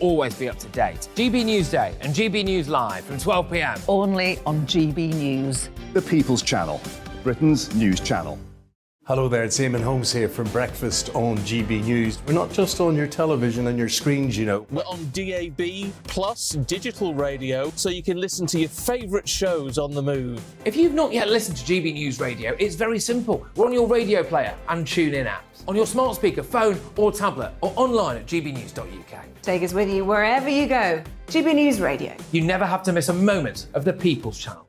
always be up to date. GB News Day and GB News Live from 12 p.m. Only on GB News. The People's Channel, Britain's news channel. Hello there, it's Eamon Holmes here from Breakfast on GB News. We're not just on your television and your screens, you know. We're on DAB plus digital radio, so you can listen to your favourite shows on the move. If you've not yet listened to GB News Radio, it's very simple. We're on your radio player and TuneIn apps, on your smart speaker, phone or tablet, or online at gbnews.uk. Take us with you wherever you go. GB News Radio. You never have to miss a moment of the People's Channel.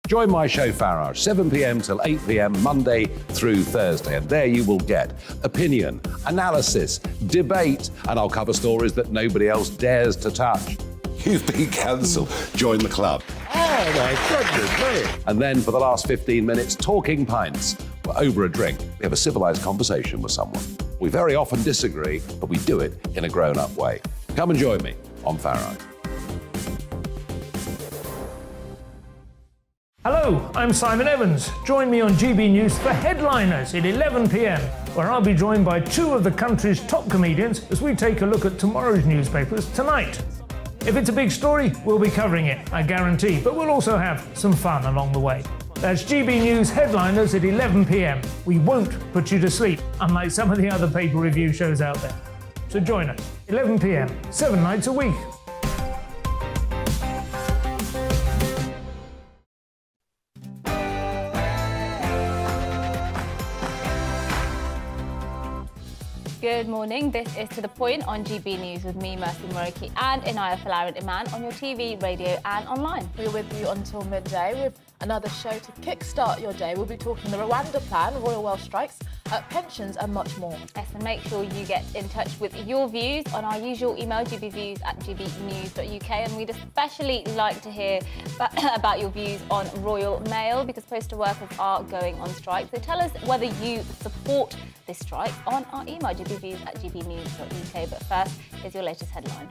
Join my show Farage, 7 p.m. till 8 p.m. Monday through Thursday. And there you will get opinion, analysis, debate, and I'll cover stories that nobody else dares to touch. You've been cancelled. Join the club. Oh, my goodness me. And then for the last 15 minutes, talking pints. We're over a drink. We have a civilised conversation with someone. We very often disagree, but we do it in a grown-up way. Come and join me on Farage. Hello, I'm Simon Evans. Join me on GB News for Headliners at 11 p.m, where I'll be joined by two of the country's top comedians as we take a look at tomorrow's newspapers tonight. If it's a big story, we'll be covering it, I guarantee, but we'll also have some fun along the way. That's GB News Headliners at 11 p.m. We won't put you to sleep, unlike some of the other paper review shows out there. So join us, 11 p.m, 7 nights a week. Good morning, this is To The Point on GB News with me, Mercy Moroki, and Inaya Falarin Iman on your TV, radio and online. We're with you until midday with another show to kickstart your day. We'll be talking the Rwanda plan, Royal Welsh strikes, pensions and much more. Yes, and make sure you get in touch with your views on our usual email, gbviews@gbnews.uk, and we'd especially like to hear about your views on Royal Mail because postal workers are going on strike. So tell us whether you support this strike on our email, gbviews@gbnews.uk. But first, here's your latest headline.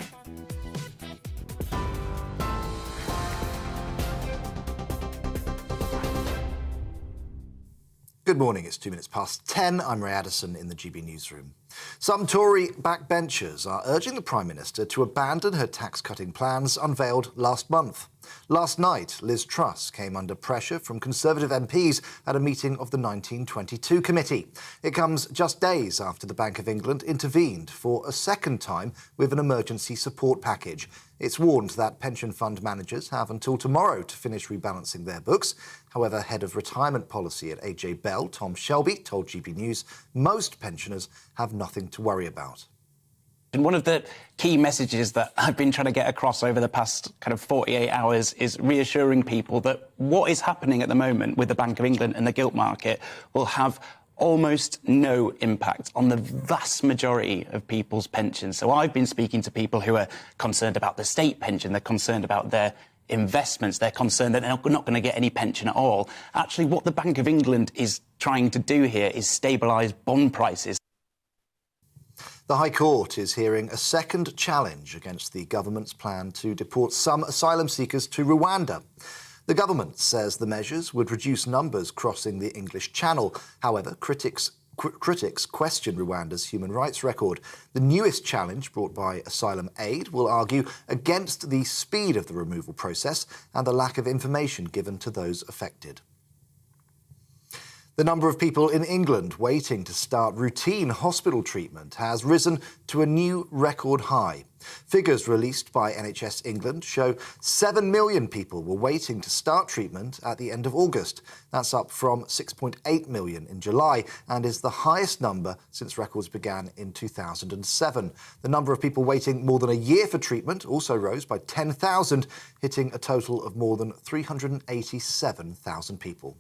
Good morning, it's 2 minutes past 10. I'm Ray Addison in the GB newsroom. Some Tory backbenchers are urging the Prime Minister to abandon her tax-cutting plans unveiled last month. Last night, Liz Truss came under pressure from Conservative MPs at a meeting of the 1922 committee. It comes just days after the Bank of England intervened for a second time with an emergency support package. It's warned that pension fund managers have until tomorrow to finish rebalancing their books. However, Head of Retirement Policy at AJ Bell, Tom Shelby, told GB News most pensioners have nothing to worry about. And one of the key messages that I've been trying to get across over the past kind of 48 hours is reassuring people that what is happening at the moment with the Bank of England and the gilt market will have almost no impact on the vast majority of people's pensions. So I've been speaking to people who are concerned about the state pension, they're concerned about their investments, they're concerned that they're not going to get any pension at all. Actually, what the Bank of England is trying to do here is stabilise bond prices. The High Court is hearing a second challenge against the government's plan to deport some asylum seekers to Rwanda. The government says the measures would reduce numbers crossing the English Channel. However, critics question Rwanda's human rights record. The newest challenge brought by Asylum Aid will argue against the speed of the removal process and the lack of information given to those affected. The number of people in England waiting to start routine hospital treatment has risen to a new record high. Figures released by NHS England show 7 million people were waiting to start treatment at the end of August. That's up from 6.8 million in July and is the highest number since records began in 2007. The number of people waiting more than a year for treatment also rose by 10,000, hitting a total of more than 387,000 people.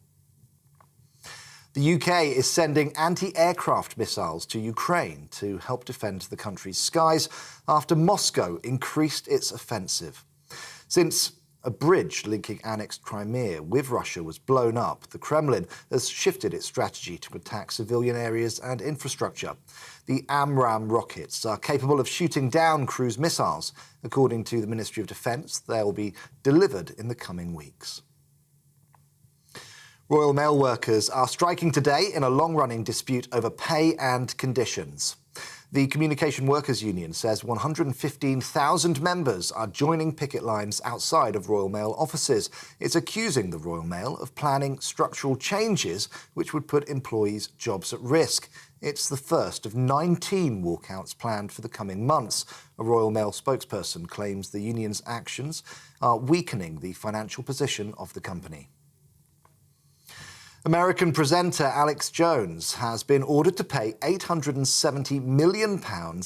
The UK is sending anti-aircraft missiles to Ukraine to help defend the country's skies after Moscow increased its offensive. Since a bridge linking annexed Crimea with Russia was blown up, the Kremlin has shifted its strategy to attack civilian areas and infrastructure. The AMRAAM rockets are capable of shooting down cruise missiles. According to the Ministry of Defence, they'll be delivered in the coming weeks. Royal Mail workers are striking today in a long-running dispute over pay and conditions. The Communication Workers Union says 115,000 members are joining picket lines outside of Royal Mail offices. It's accusing the Royal Mail of planning structural changes which would put employees' jobs at risk. It's the first of 19 walkouts planned for the coming months. A Royal Mail spokesperson claims the union's actions are weakening the financial position of the company. American presenter Alex Jones has been ordered to pay £870 million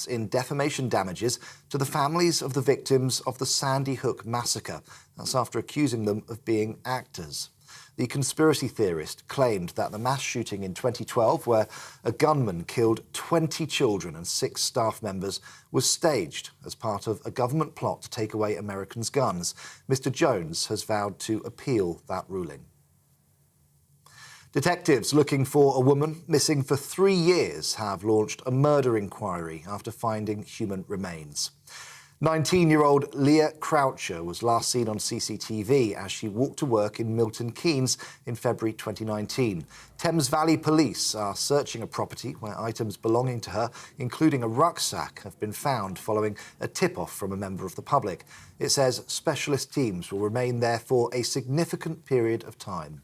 in defamation damages to the families of the victims of the Sandy Hook massacre. That's after accusing them of being actors. The conspiracy theorist claimed that the mass shooting in 2012, where a gunman killed 20 children and 6 staff members, was staged as part of a government plot to take away Americans' guns. Mr. Jones has vowed to appeal that ruling. Detectives looking for a woman missing for 3 years have launched a murder inquiry after finding human remains. 19-year-old Leah Croucher was last seen on CCTV as she walked to work in Milton Keynes in February 2019. Thames Valley Police are searching a property where items belonging to her, including a rucksack, have been found following a tip-off from a member of the public. It says specialist teams will remain there for a significant period of time.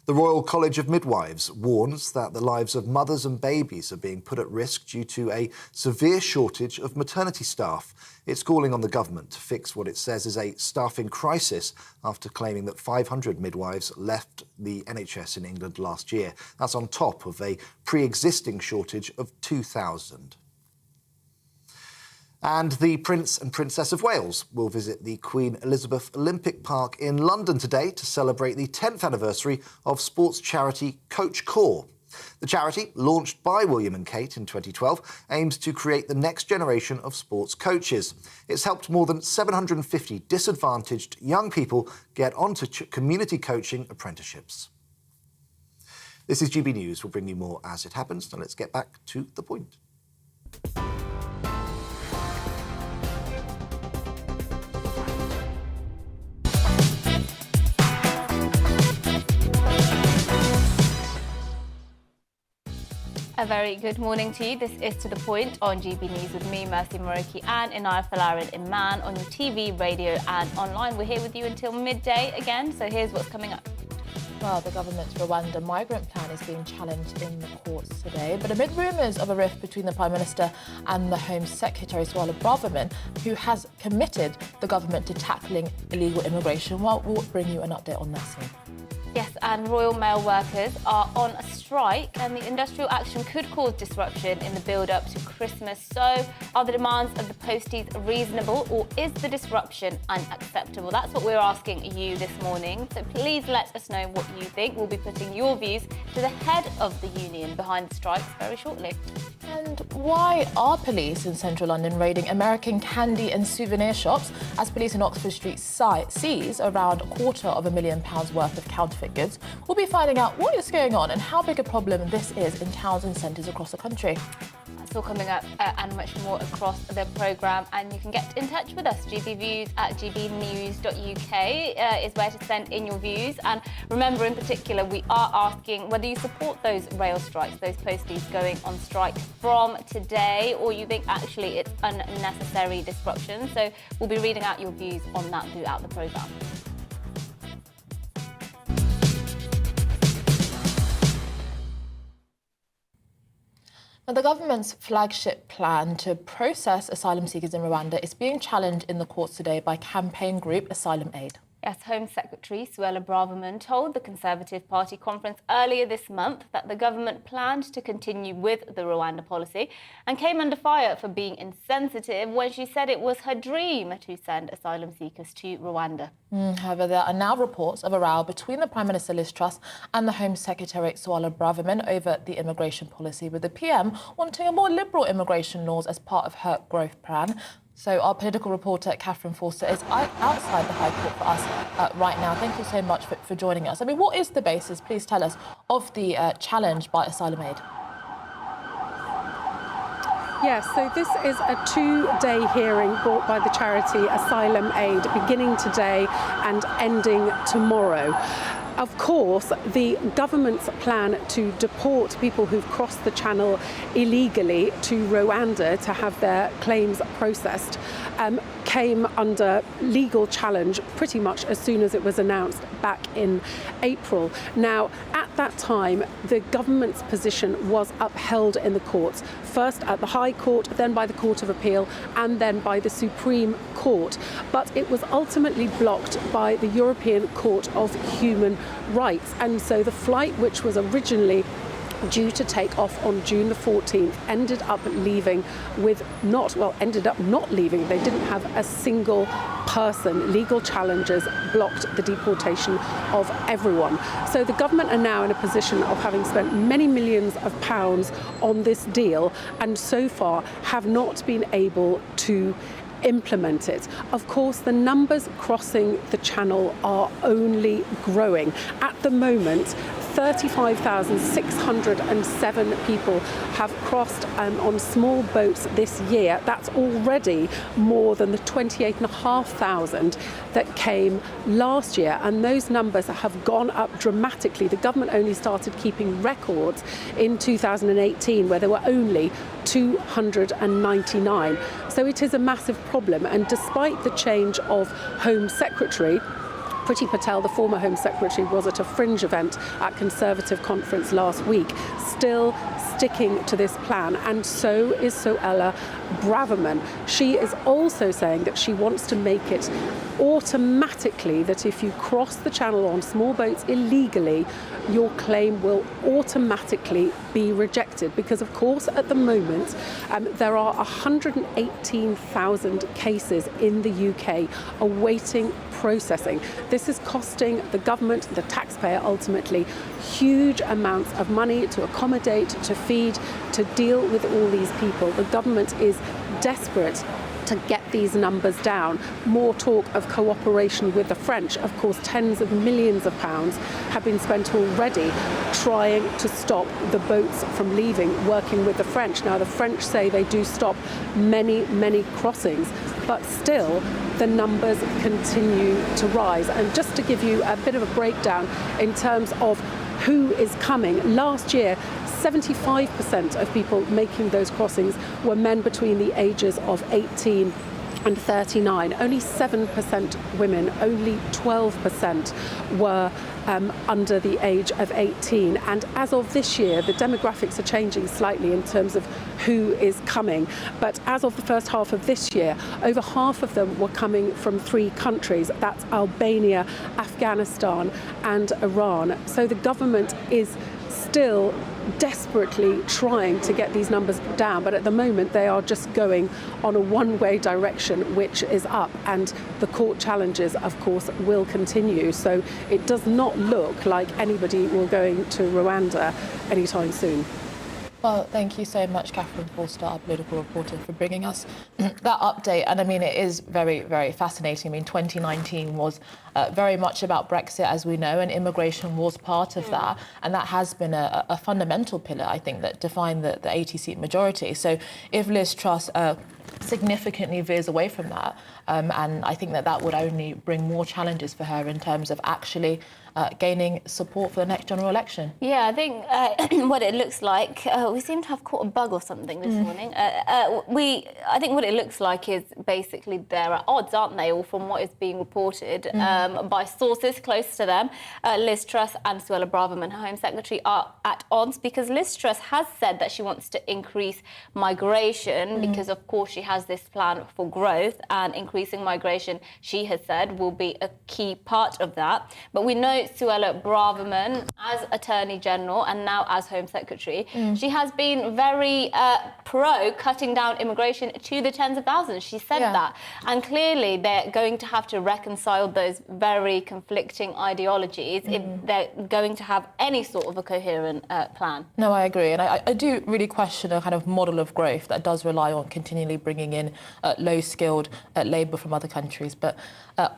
The Royal College of Midwives warns that the lives of mothers and babies are being put at risk due to a severe shortage of maternity staff. It's calling on the government to fix what it says is a staffing crisis after claiming that 500 midwives left the NHS in England last year. That's on top of a pre-existing shortage of 2,000. And the Prince and Princess of Wales will visit the Queen Elizabeth Olympic Park in London today to celebrate the 10th anniversary of sports charity Coach Corps. The charity, launched by William and Kate in 2012, aims to create the next generation of sports coaches. It's helped more than 750 disadvantaged young people get onto community coaching apprenticeships. This is GB News. We'll bring you more as it happens. Now let's get back to the point. A very good morning to you. This is To The Point on GB News with me, Mercy Moroki, and Inaya Falarin Iman on your TV, radio and online. We're here with you until midday again, so here's what's coming up. Well, the government's Rwanda migrant plan is being challenged in the courts today. But amid rumours of a rift between the Prime Minister and the Home Secretary, Suella Braverman, who has committed the government to tackling illegal immigration, well, we'll bring you an update on that soon. Yes, and Royal Mail workers are on a strike and the industrial action could cause disruption in the build-up to Christmas. So, are the demands of the posties reasonable or is the disruption unacceptable? That's what we're asking you this morning. So please let us know what you think. We'll be putting your views to the head of the union behind the strikes very shortly. And why are police in central London raiding American candy and souvenir shops as police in Oxford Street seize around £250,000 worth of counterfeit goods? We'll be finding out what is going on and how big a problem this is in towns and centres across the country. That's all coming up and much more across the programme. And you can get in touch with us. GBViews at gbnews.uk is where to send in your views. And remember, in particular, we are asking whether you support those rail strikes, those posties going on strike from today, or you think actually it's unnecessary disruption. So we'll be reading out your views on that throughout the programme. Now, the government's flagship plan to process asylum seekers in Rwanda is being challenged in the courts today by campaign group Asylum Aid. Yes, Home Secretary Suella Braverman told the Conservative Party conference earlier this month that the government planned to continue with the Rwanda policy and came under fire for being insensitive when she said it was her dream to send asylum seekers to Rwanda. However, there are now reports of a row between the Prime Minister Liz Truss and the Home Secretary Suella Braverman over the immigration policy, with the PM wanting a more liberal immigration laws as part of her growth plan. So our political reporter, Catherine Forster, is outside the High Court for us right now. Thank you so much for joining us. I mean, what is the basis, please tell us, of the challenge by Asylum Aid? Yes, so this is a 2-day hearing brought by the charity Asylum Aid, beginning today and ending tomorrow. Of course, the government's plan to deport people who've crossed the channel illegally to Rwanda to have their claims processed came under legal challenge pretty much as soon as it was announced back in April. Now, at that time, the government's position was upheld in the courts, first at the High Court, then by the Court of Appeal, and then by the Supreme Court. But it was ultimately blocked by the European Court of Human Rights. And so the flight, which was originally due to take off on June the 14th, ended up not leaving. They didn't have a single person. Legal challenges blocked the deportation of everyone. So the government are now in a position of having spent many millions of pounds on this deal and so far have not been able to implement it. Of course, the numbers crossing the channel are only growing. At the moment, 35,607 people have crossed on small boats this year. That's already more than the 28,500 that came last year, and those numbers have gone up dramatically. The government only started keeping records in 2018, where there were only 299. So it is a massive problem, and despite the change of Home Secretary, Priti Patel, the former Home Secretary, was at a fringe event at Conservative conference last week, still sticking to this plan, and so is Suella Braverman. She is also saying that she wants to make it automatically that if you cross the channel on small boats illegally, your claim will automatically be rejected, because of course at the moment there are 118,000 cases in the UK awaiting processing. This is costing the government, the taxpayer ultimately, huge amounts of money to accommodate, to feed, to deal with all these people. The government is desperate to get these numbers down. More talk of cooperation with the French. Of course, tens of millions of pounds have been spent already trying to stop the boats from leaving, working with the French. Now, the French say they do stop many, many crossings, but still the numbers continue to rise. And just to give you a bit of a breakdown in terms of who is coming, last year 75% of people making those crossings were men between the ages of 18 and 39. Only 7% women, only 12% were under the age of 18. And as of this year, the demographics are changing slightly in terms of who is coming. But as of the first half of this year, over half of them were coming from 3 countries. That's Albania, Afghanistan, and Iran. So the government is still desperately trying to get these numbers down, but at the moment they are just going on a one-way direction, which is up, and the court challenges, of course, will continue. So it does not look like anybody will go to Rwanda anytime soon. Well, thank you so much, Catherine Forster, our political reporter, for bringing us that update. And I mean, it is very, very fascinating. I mean, 2019 was very much about Brexit, as we know, and immigration was part of that. And that has been a fundamental pillar, I think, that defined the 80-seat majority. So if Liz Truss significantly veers away from that, and I think that would only bring more challenges for her in terms of actually gaining support for the next general election. Yeah, I think what it looks like, we seem to have caught a bug or something this morning. I think what it looks like is basically there are odds, aren't they, or from what is being reported by sources close to them. Liz Truss and Suella Braverman, her Home Secretary, are at odds because Liz Truss has said that she wants to increase migration because, of course, she has this plan for growth, and increasing migration, she has said, will be a key part of that. But we know Suella Braverman, as Attorney General and now as Home Secretary, she has been very pro cutting down immigration to the tens of thousands. She said that. And clearly they're going to have to reconcile those very conflicting ideologies if they're going to have any sort of a coherent plan. No, I agree. And I do really question a kind of model of growth that does rely on continually bringing bringing in low-skilled labour from other countries. But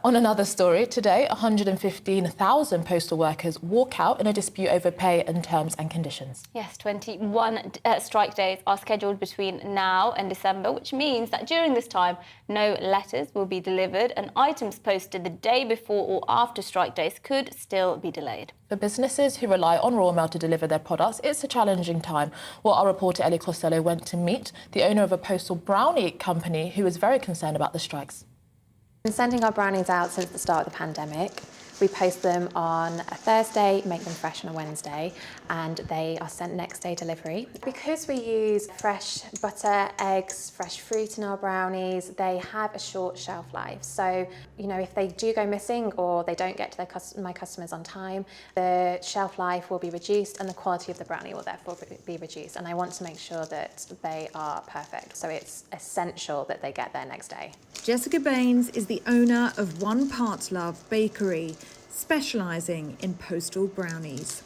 on another story, today, 115,000 postal workers walk out in a dispute over pay and terms and conditions. Yes, 21 strike days are scheduled between now and December, which means that during this time, no letters will be delivered and items posted the day before or after strike days could still be delayed. For businesses who rely on Royal Mail to deliver their products, it's a challenging time. Well, our reporter Ellie Costello went to meet the owner of a postal brownie company who is very concerned about the strikes. We've been sending our brownies out since the start of the pandemic. We post them on a Thursday, make them fresh on a Wednesday, and they are sent next day delivery. Because we use fresh butter, eggs, fresh fruit in our brownies, they have a short shelf life. So, you know, if they do go missing or they don't get to my customers on time, the shelf life will be reduced and the quality of the brownie will therefore be reduced. And I want to make sure that they are perfect. So it's essential that they get there next day. Jessica Baines is the owner of One Part Love Bakery, specialising in postal brownies.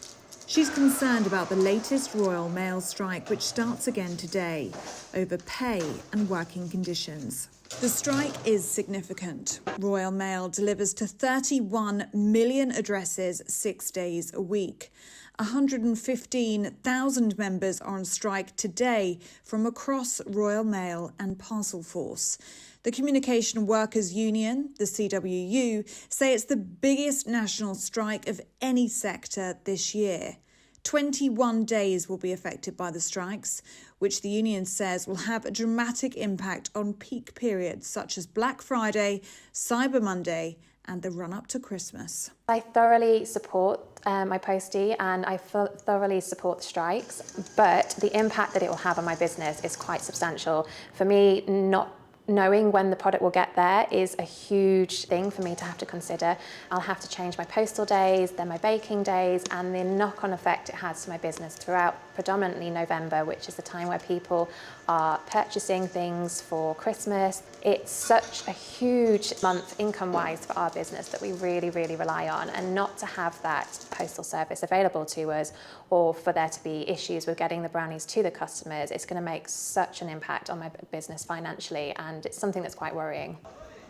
She's concerned about the latest Royal Mail strike, which starts again today, over pay and working conditions. The strike is significant. Royal Mail delivers to 31 million addresses 6 days a week. 115,000 members are on strike today from across Royal Mail and Parcel Force. The Communication Workers Union, the CWU, say it's the biggest national strike of any sector this year. 21 days will be affected by the strikes, which the union says will have a dramatic impact on peak periods such as Black Friday, Cyber Monday and the run-up to Christmas. I thoroughly support my postie and I thoroughly support the strikes, but the impact that it will have on my business is quite substantial. For me, not knowing when the product will get there is a huge thing for me to have to consider. I'll have to change my postal days, then my baking days, and the knock-on effect it has to my business throughout predominantly November, which is the time where people are purchasing things for Christmas. It's such a huge month income-wise for our business that we really, really rely on, and not to have that postal service available to us or for there to be issues with getting the brownies to the customers, it's going to make such an impact on my business financially, and it's something that's quite worrying.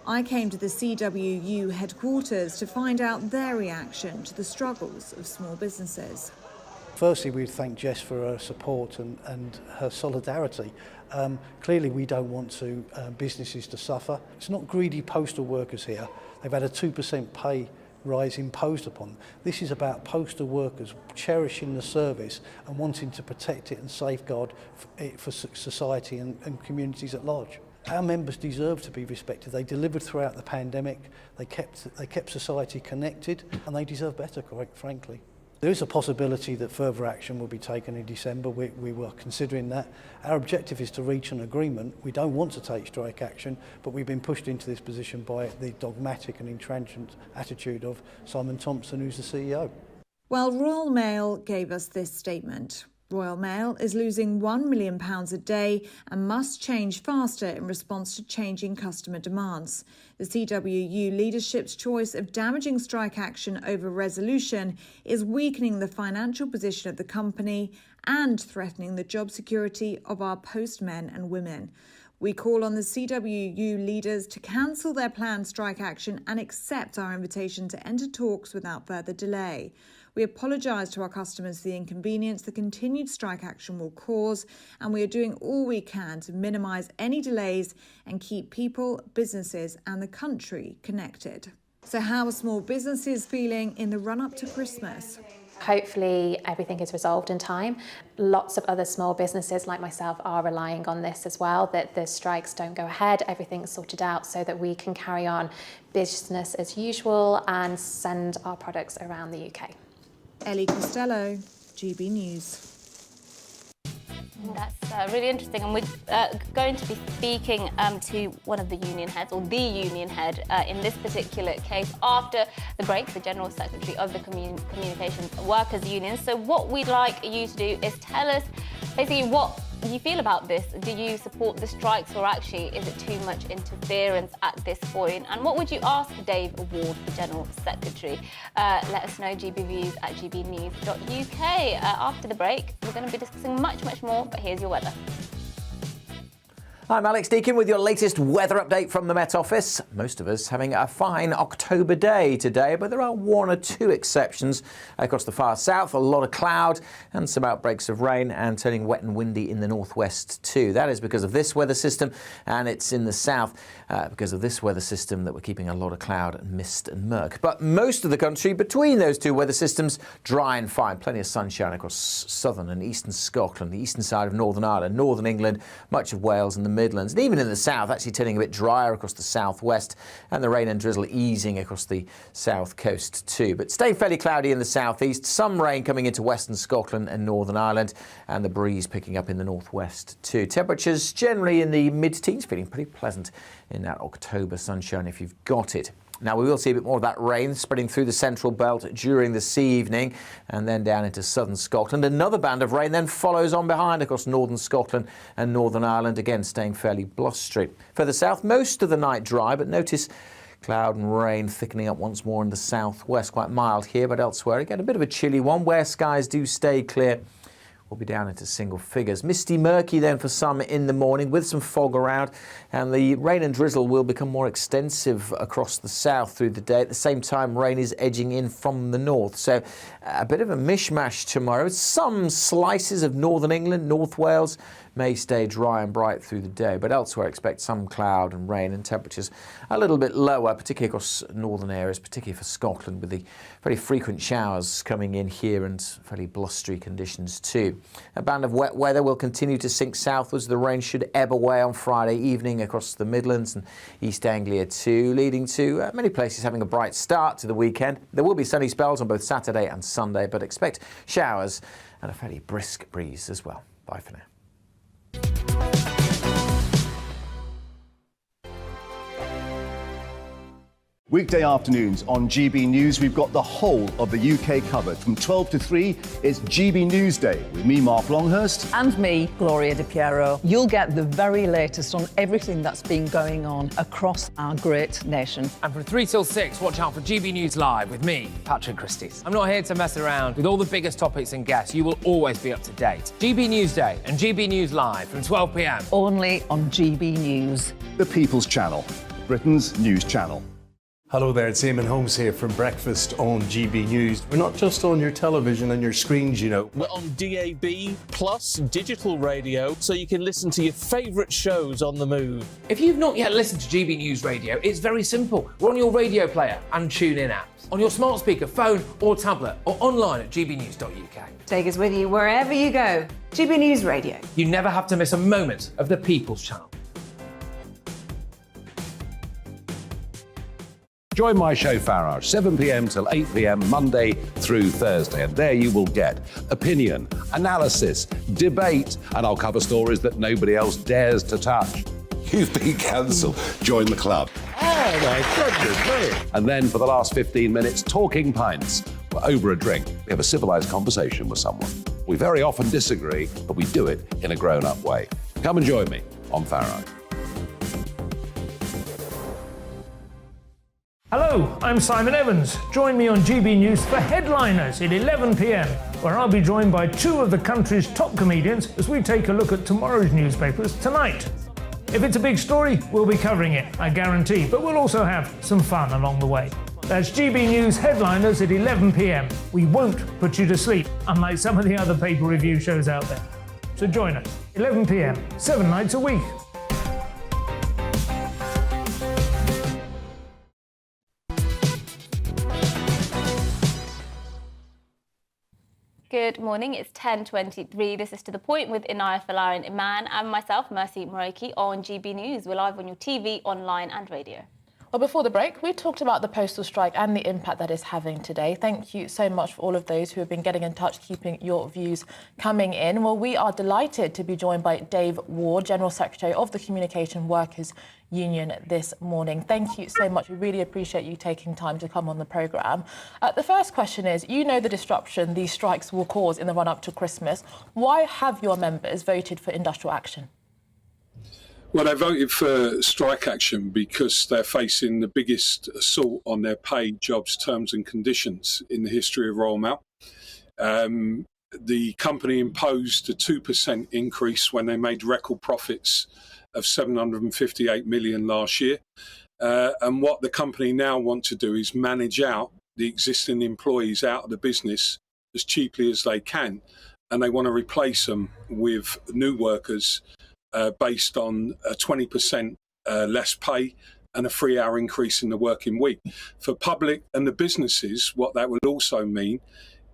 I came to the CWU headquarters to find out their reaction to the struggles of small businesses. Firstly, we thank Jess for her support and her solidarity. Clearly, we don't want businesses to suffer. It's not greedy postal workers here. They've had a 2% pay rise imposed upon them. This is about postal workers cherishing the service and wanting to protect it and safeguard it for society and communities at large. Our members deserve to be respected. They delivered throughout the pandemic. They kept society connected, and they deserve better, quite frankly. There is a possibility that further action will be taken in December. We were considering that. Our objective is to reach an agreement. We don't want to take strike action, but we've been pushed into this position by the dogmatic and intransigent attitude of Simon Thompson, who's the CEO. Well, Royal Mail gave us this statement. Royal Mail is losing £1 million a day and must change faster in response to changing customer demands. The CWU leadership's choice of damaging strike action over resolution is weakening the financial position of the company and threatening the job security of our postmen and women. We call on the CWU leaders to cancel their planned strike action and accept our invitation to enter talks without further delay. We apologise to our customers for the inconvenience the continued strike action will cause, and we are doing all we can to minimise any delays and keep people, businesses and the country connected. So how are small businesses feeling in the run-up to Christmas? Hopefully everything is resolved in time. Lots of other small businesses like myself are relying on this as well, that the strikes don't go ahead, everything's sorted out so that we can carry on business as usual and send our products around the UK. Ellie Costello, GB News. That's really interesting, and we're going to be speaking to one of the union heads, or the union head in this particular case, after the break, the General Secretary of the Communications Workers Union. So what we'd like you to do is tell us basically what you feel about this. Do you support the strikes, or actually is it too much interference at this point? And what would you ask Dave Ward, the General Secretary? Let us know, gbviews@gbnews.uk. After the break, we're going to be discussing much more, but here's your weather. I'm Alex Deakin with your latest weather update from the Met Office. Most of us having a fine October day today, but there are one or two exceptions. Across the far south, a lot of cloud and some outbreaks of rain, and turning wet and windy in the northwest too. That is because of this weather system, and it's in the south because of this weather system that we're keeping a lot of cloud and mist and murk. But most of the country between those two weather systems, dry and fine. Plenty of sunshine across southern and eastern Scotland, the eastern side of Northern Ireland, northern England, much of Wales and the Midlands, and even in the south, actually turning a bit drier across the southwest, and the rain and drizzle easing across the south coast too. But staying fairly cloudy in the southeast, some rain coming into western Scotland and Northern Ireland, and the breeze picking up in the northwest too. Temperatures generally in the mid-teens, feeling pretty pleasant in that October sunshine if you've got it. Now, we will see a bit more of that rain spreading through the central belt during this evening and then down into southern Scotland. Another band of rain then follows on behind across northern Scotland and Northern Ireland, again staying fairly blustery. Further south, most of the night dry, but notice cloud and rain thickening up once more in the southwest. Quite mild here, but elsewhere again a bit of a chilly one where skies do stay clear. We'll be down into single figures. Misty, murky then for some in the morning with some fog around, and the rain and drizzle will become more extensive across the south through the day. At the same time, rain is edging in from the north, so a bit of a mishmash tomorrow. Some slices of northern England, North Wales may stay dry and bright through the day, but elsewhere expect some cloud and rain, and temperatures a little bit lower, particularly across northern areas, particularly for Scotland, with the very frequent showers coming in here and fairly blustery conditions too. A band of wet weather will continue to sink southwards. The rain should ebb away on Friday evening across the Midlands and East Anglia too, leading to many places having a bright start to the weekend. There will be sunny spells on both Saturday and Sunday, but expect showers and a fairly brisk breeze as well. Bye for now. Weekday afternoons on GB News, we've got the whole of the UK covered. From 12 to 3, it's GB News Day with me, Mark Longhurst. And me, Gloria Di Piero. You'll get the very latest on everything that's been going on across our great nation. And from 3 till 6, watch out for GB News Live with me, Patrick Christys. I'm not here to mess around. With all the biggest topics and guests, you will always be up to date. GB News Day and GB News Live from 12 p.m. Only on GB News. The People's Channel, Britain's news channel. Hello there, it's Eamon Holmes here from Breakfast on GB News. We're not just on your television and your screens, you know. We're on DAB plus digital radio, so you can listen to your favourite shows on the move. If you've not yet listened to GB News Radio, it's very simple. We're on your radio player and TuneIn apps, on your smart speaker, phone or tablet, or online at gbnews.uk. Take us with you wherever you go. GB News Radio. You never have to miss a moment of the People's Channel. Join my show Farage, 7 p.m. till 8 p.m. Monday through Thursday, and there you will get opinion, analysis, debate, and I'll cover stories that nobody else dares to touch. You've been cancelled. Join the club. Oh my goodness me. And then for the last 15 minutes, talking pints. We're over a drink. We have a civilised conversation with someone. We very often disagree, but we do it in a grown-up way. Come and join me on Farage. Hello, I'm Simon Evans. Join me on GB News for Headliners at 11 p.m, where I'll be joined by two of the country's top comedians as we take a look at tomorrow's newspapers tonight. If it's a big story, we'll be covering it, I guarantee, but we'll also have some fun along the way. That's GB News Headliners at 11 p.m. We won't put you to sleep, unlike some of the other paper review shows out there. So join us, 11 p.m, 7 nights a week. Good morning, it's 10:23. This is To The Point with Inaya Falarin Iman and myself, Mercy Moroki, on GB News. We're live on your TV, online and radio. Well, before the break, we talked about the postal strike and the impact that it's having today. Thank you so much for all of those who have been getting in touch, keeping your views coming in. Well, we are delighted to be joined by Dave Ward, General Secretary of the Communication Workers Union this morning. Thank you so much. We really appreciate you taking time to come on the programme. The first question is, you know the disruption these strikes will cause in the run-up to Christmas. Why have your members voted for industrial action? Well, they voted for strike action because they're facing the biggest assault on their paid jobs, terms and conditions in the history of Royal Mail. the company imposed a 2% increase when they made record profits of 758 million last year. And what the company now want to do is manage out the existing employees out of the business as cheaply as they can. And they want to replace them with new workers based on a 20% less pay and a 3-hour increase in the working week. For public and the businesses, what that would also mean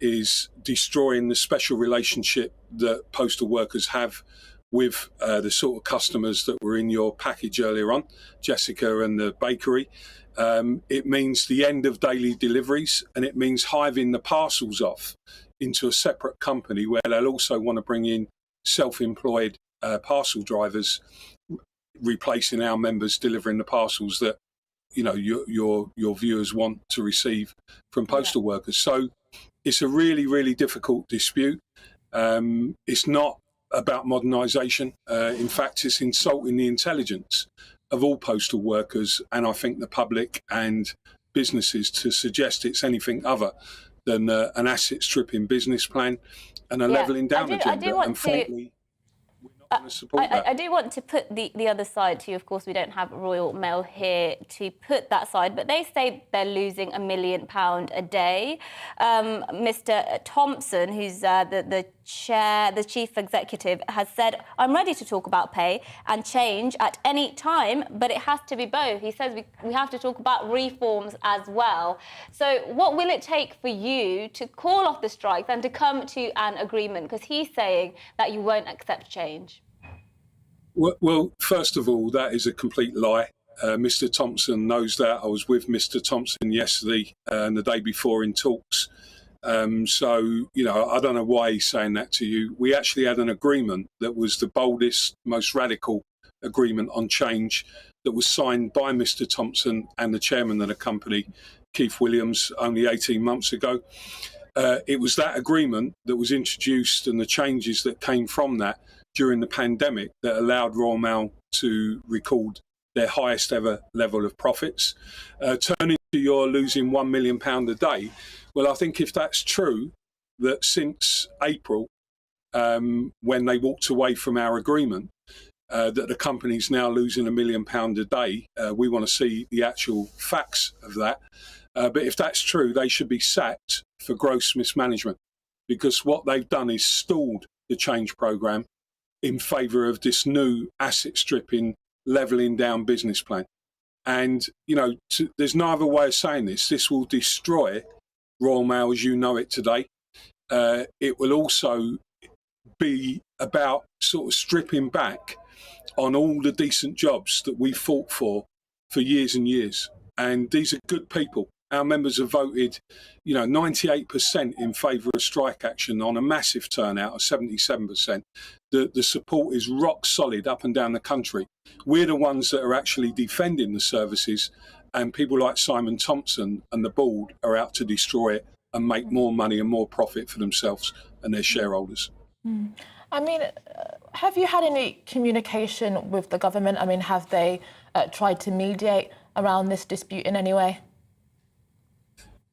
is destroying the special relationship that postal workers have with the sort of customers that were in your package earlier on, Jessica and the bakery. It means the end of daily deliveries, and it means hiving the parcels off into a separate company where they'll also want to bring in self-employed parcel drivers, replacing our members delivering the parcels that your viewers want to receive from postal workers. So it's a really, really difficult dispute. It's not about modernisation. In fact, it's insulting the intelligence of all postal workers, and I think the public and businesses, to suggest it's anything other than an asset stripping business plan and a levelling down agenda. And frankly, I do want to put the other side to you. Of course, we don't have Royal Mail here to put that side, but they say they're losing £1 million a day. Mr. Thompson, who's the chief executive, has said, "I'm ready to talk about pay and change at any time, but it has to be both." He says we have to talk about reforms as well. So what will it take for you to call off the strikes and to come to an agreement? Because he's saying that you won't accept change. Well, first of all, that is a complete lie. Mr. Thompson knows that. I was with Mr. Thompson yesterday and the day before in talks. So, I don't know why he's saying that to you. We actually had an agreement that was the boldest, most radical agreement on change that was signed by Mr. Thompson and the chairman of the company, Keith Williams, only 18 months ago. It was that agreement that was introduced and the changes that came from that during the pandemic that allowed Royal Mail to record their highest ever level of profits. Turning to your losing £1 million a day, well, I think if that's true, that since April, when they walked away from our agreement, that the company's now losing £1 million a day, we want to see the actual facts of that. But if that's true, they should be sacked for gross mismanagement, because what they've done is stalled the change programme in favour of this new asset stripping, levelling down business plan. And, there's no other way of saying this. This will destroy Royal Mail as you know it today. It will also be about sort of stripping back on all the decent jobs that we fought for years and years. And these are good people. Our members have voted, 98% in favour of strike action on a massive turnout of 77%. The support is rock solid up and down the country. We're the ones that are actually defending the services, and people like Simon Thompson and the board are out to destroy it and make more money and more profit for themselves and their shareholders. I mean, have you had any communication with the government? I mean, have they tried to mediate around this dispute in any way?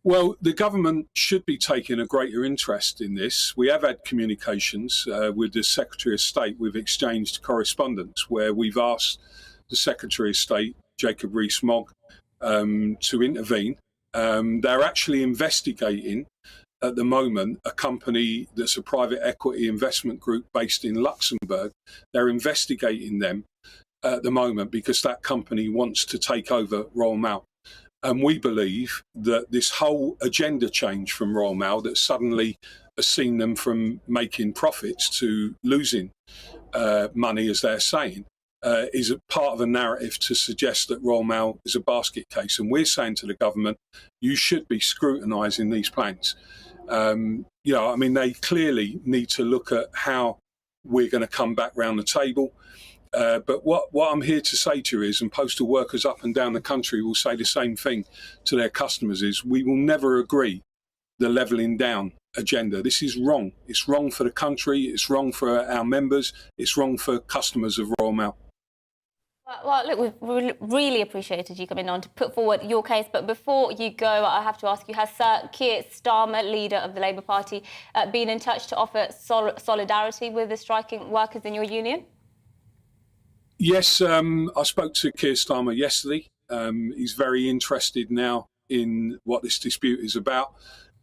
Well, the government should be taking a greater interest in this. We have had communications with the Secretary of State. We've exchanged correspondence where we've asked the Secretary of State, Jacob Rees-Mogg, to intervene. They're actually investigating at the moment a company that's a private equity investment group based in Luxembourg. They're investigating them at the moment because that company wants to take over Royal Mail. And we believe that this whole agenda change from Royal Mail that suddenly has seen them from making profits to losing money, as they're saying, is a part of a narrative to suggest that Royal Mail is a basket case. And we're saying to the government, you should be scrutinising these plans. They clearly need to look at how we're going to come back round the table. But what I'm here to say to you is, and postal workers up and down the country will say the same thing to their customers, is we will never agree the levelling down agenda. This is wrong. It's wrong for the country. It's wrong for our members. It's wrong for customers of Royal Mail. Well, look, we've really appreciated you coming on to put forward your case. But before you go, I have to ask you, has Sir Keir Starmer, leader of the Labour Party, been in touch to offer solidarity with the striking workers in your union? Yes, I spoke to Keir Starmer yesterday. He's very interested now in what this dispute is about.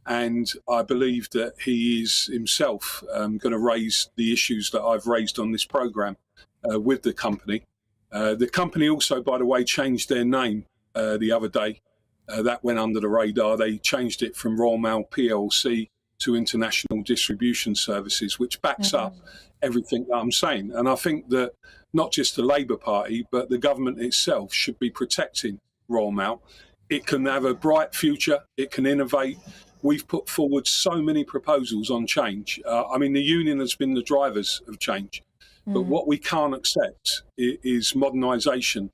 And I believe that he is himself going to raise the issues that I've raised on this programme with the company. The company also, by the way, changed their name the other day. That went under the radar. They changed it from Royal Mail PLC to International Distribution Services, which backs up everything that I'm saying. And I think that not just the Labour Party, but the government itself should be protecting Royal Mail. It can have a bright future. It can innovate. We've put forward so many proposals on change. I mean, the union has been the drivers of change. But what we can't accept is modernisation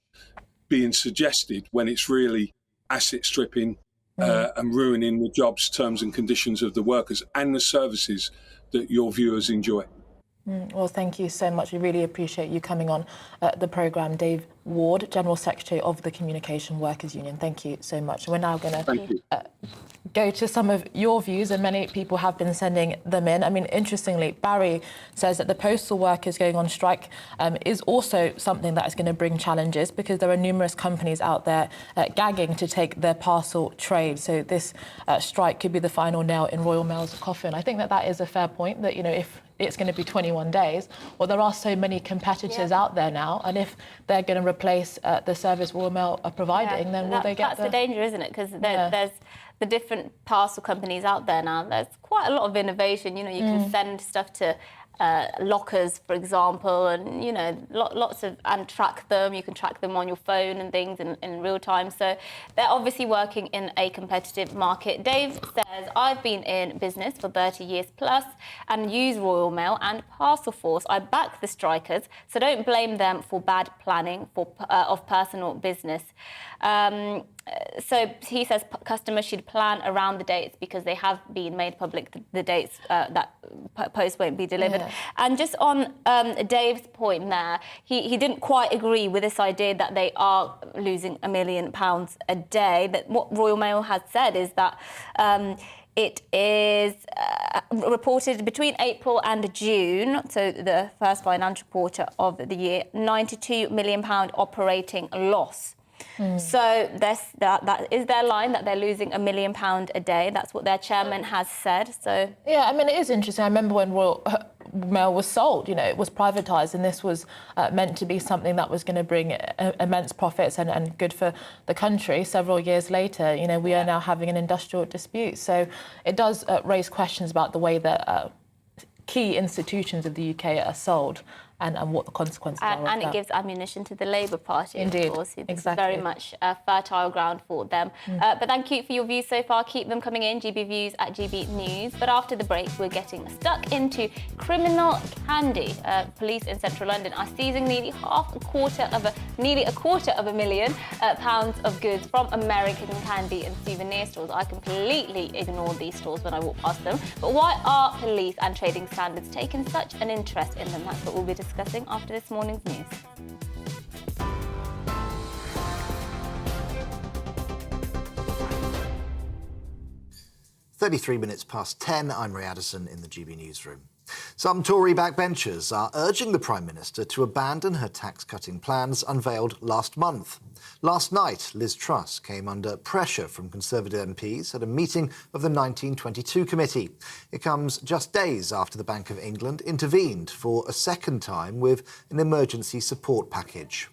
being suggested when it's really asset stripping and ruining the jobs, terms and conditions of the workers and the services that your viewers enjoy. Well, thank you so much. We really appreciate you coming on the programme. Dave Ward, General Secretary of the Communication Workers Union. Thank you so much. We're now going to go to some of your views, and many people have been sending them in. I mean, interestingly, Barry says that the postal workers going on strike is also something that is going to bring challenges because there are numerous companies out there gagging to take their parcel trade. So this strike could be the final nail in Royal Mail's coffin. I think that that is a fair point, that, you know, if it's going to be 21 days, well, there are so many competitors out there now, and if they're going to replace the service Royal Mail are providing, then will they get That's the danger, isn't it? Because there's the different parcel companies out there now. There's quite a lot of innovation. You know, you can send stuff to lockers, for example, and, you know, lots of, and track them. You can track them on your phone and things in real time. So they're obviously working in a competitive market. Dave says, I've been in business for 30 years plus and use Royal Mail and Parcel Force. I back the strikers, so don't blame them for bad planning of personal business. So he says customers should plan around the dates because they have been made public, the dates that post won't be delivered. And just on Dave's point there, he didn't quite agree with this idea that they are losing £1 million a day. But what Royal Mail has said is that it is reported between April and June, so the first financial quarter of the year, £92 million operating loss. So that is their line, that they're losing £1 million a day. That's what their chairman has said. So yeah, I mean, it is interesting. I remember when Royal Mail was sold, you know, it was privatised, and this was meant to be something that was going to bring immense profits and good for the country. Several years later, you know, we are now having an industrial dispute. So it does raise questions about the way that key institutions of the UK are sold. And what the consequences are. And it gives ammunition to the Labour Party, Indeed. Of course. It's Exactly. very much a fertile ground for them. But thank you for your views so far. Keep them coming in, GBviews at GB News. But after the break, we're getting stuck into criminal candy. Police in central London are seizing nearly a quarter of £1 million of goods from American candy and souvenir stores. I completely ignore these stores when I walk past them. But why are police and trading standards taking such an interest in them? That's what we'll be discussing after this morning's news. (33:10). I'm Ray Addison in the GB newsroom. Some Tory backbenchers are urging the Prime Minister to abandon her tax-cutting plans unveiled last month. Last night, Liz Truss came under pressure from Conservative MPs at a meeting of the 1922 committee. It comes just days after the Bank of England intervened for a second time with an emergency support package.